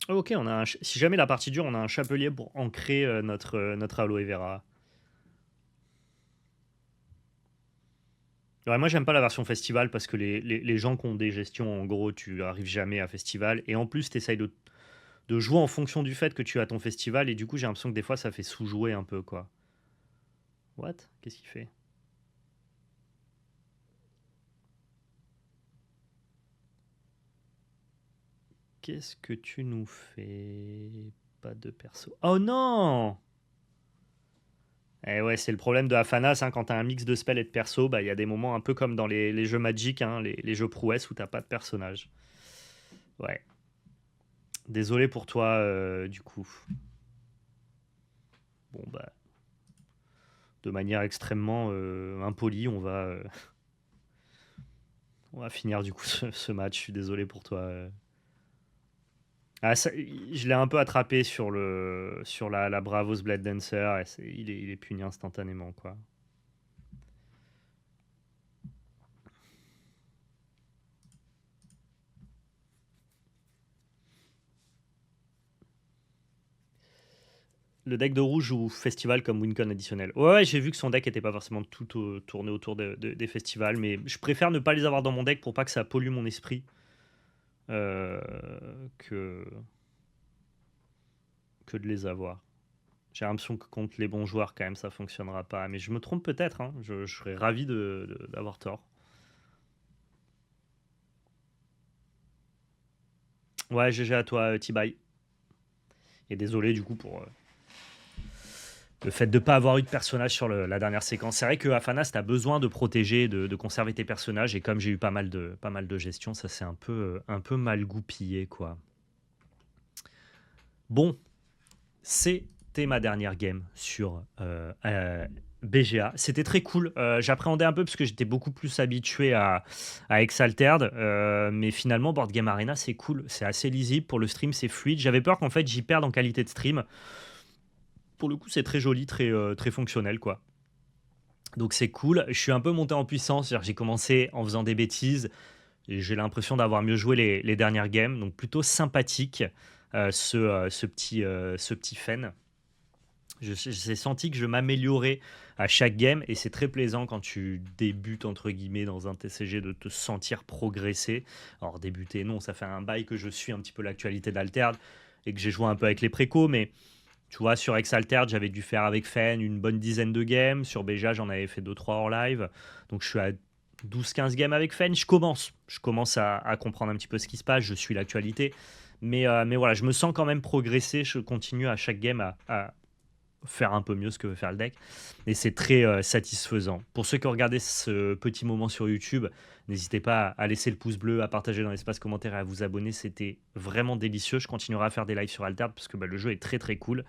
Ok, on a si jamais la partie dure, on a un chapelier pour ancrer notre aloe vera. Ouais, moi, j'aime pas la version festival parce que les gens qui ont des gestions, en gros, tu arrives jamais à festival. Et en plus, tu essayes de jouer en fonction du fait que tu as ton festival. Et du coup, j'ai l'impression que des fois, ça fait sous-jouer un peu, quoi. What? Qu'est-ce qu'il fait? Qu'est-ce que tu nous fais? Pas de perso. Oh non! Eh ouais, c'est le problème de Afanas, hein, quand t'as un mix de spells et de perso, bah il y a des moments un peu comme dans les jeux Magic, hein, les jeux prouesses où t'as pas de personnage. Ouais. Désolé pour toi, du coup. Bon bah, de manière extrêmement impolie, on va finir du coup ce match. Je suis désolé pour toi. Ah, je l'ai un peu attrapé sur la Bravos Blade Dancer. Et il est puni instantanément, quoi. Le deck de rouge joue festival comme Wincon additionnel. Ouais, j'ai vu que son deck était pas forcément tout tourné autour des festivals, mais je préfère ne pas les avoir dans mon deck pour pas que ça pollue mon esprit. euh, que, que de les avoir. J'ai l'impression que contre les bons joueurs, quand même, ça fonctionnera pas. Mais je me trompe peut-être, hein. Je serais ravi d'avoir tort. Ouais, GG à toi, T-Bye. Et désolé du coup pour le fait de ne pas avoir eu de personnage sur la dernière séquence. C'est vrai que Afanas, tu as besoin de protéger, de conserver tes personnages. Et comme j'ai eu pas mal de gestion, ça s'est un peu mal goupillé, quoi. Bon, c'était ma dernière game sur BGA, c'était très cool. J'appréhendais un peu parce que j'étais beaucoup plus habitué à Exalted, mais finalement Board Game Arena, c'est cool, c'est assez lisible pour le stream, c'est fluide. J'avais peur qu'en fait j'y perde en qualité de stream. Pour le coup, c'est très joli, très fonctionnel, quoi. Donc c'est cool. Je suis un peu monté en puissance, c'est-à-dire que j'ai commencé en faisant des bêtises et j'ai l'impression d'avoir mieux joué les dernières games, donc plutôt sympathique, ce petit Fen. J'ai senti que je m'améliorais à chaque game et c'est très plaisant quand tu débutes entre guillemets dans un TCG de te sentir progresser. Alors débuter, non, ça fait un bail que je suis un petit peu l'actualité d'Alterd et que j'ai joué un peu avec les précos, mais tu vois, sur Exalted, j'avais dû faire avec Fen une bonne dizaine de games. Sur Beja, j'en avais fait 2-3 hors live. Donc je suis à 12-15 games avec Fen. Je commence à comprendre un petit peu ce qui se passe. Je suis l'actualité. Mais voilà, je me sens quand même progresser. Je continue à chaque game à faire un peu mieux ce que veut faire le deck. Et c'est très satisfaisant. Pour ceux qui ont regardé ce petit moment sur YouTube, n'hésitez pas à laisser le pouce bleu, à partager dans l'espace commentaire et à vous abonner. C'était vraiment délicieux. Je continuerai à faire des lives sur Alterd parce que le jeu est très très cool.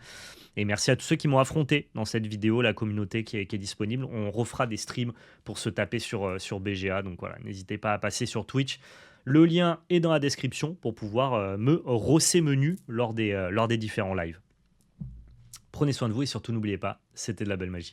Et merci à tous ceux qui m'ont affronté dans cette vidéo, la communauté qui est disponible. On refera des streams pour se taper sur BGA. Donc voilà, n'hésitez pas à passer sur Twitch. Le lien est dans la description pour pouvoir me rosser menu lors des différents lives. Prenez soin de vous et surtout n'oubliez pas, c'était de la belle magie.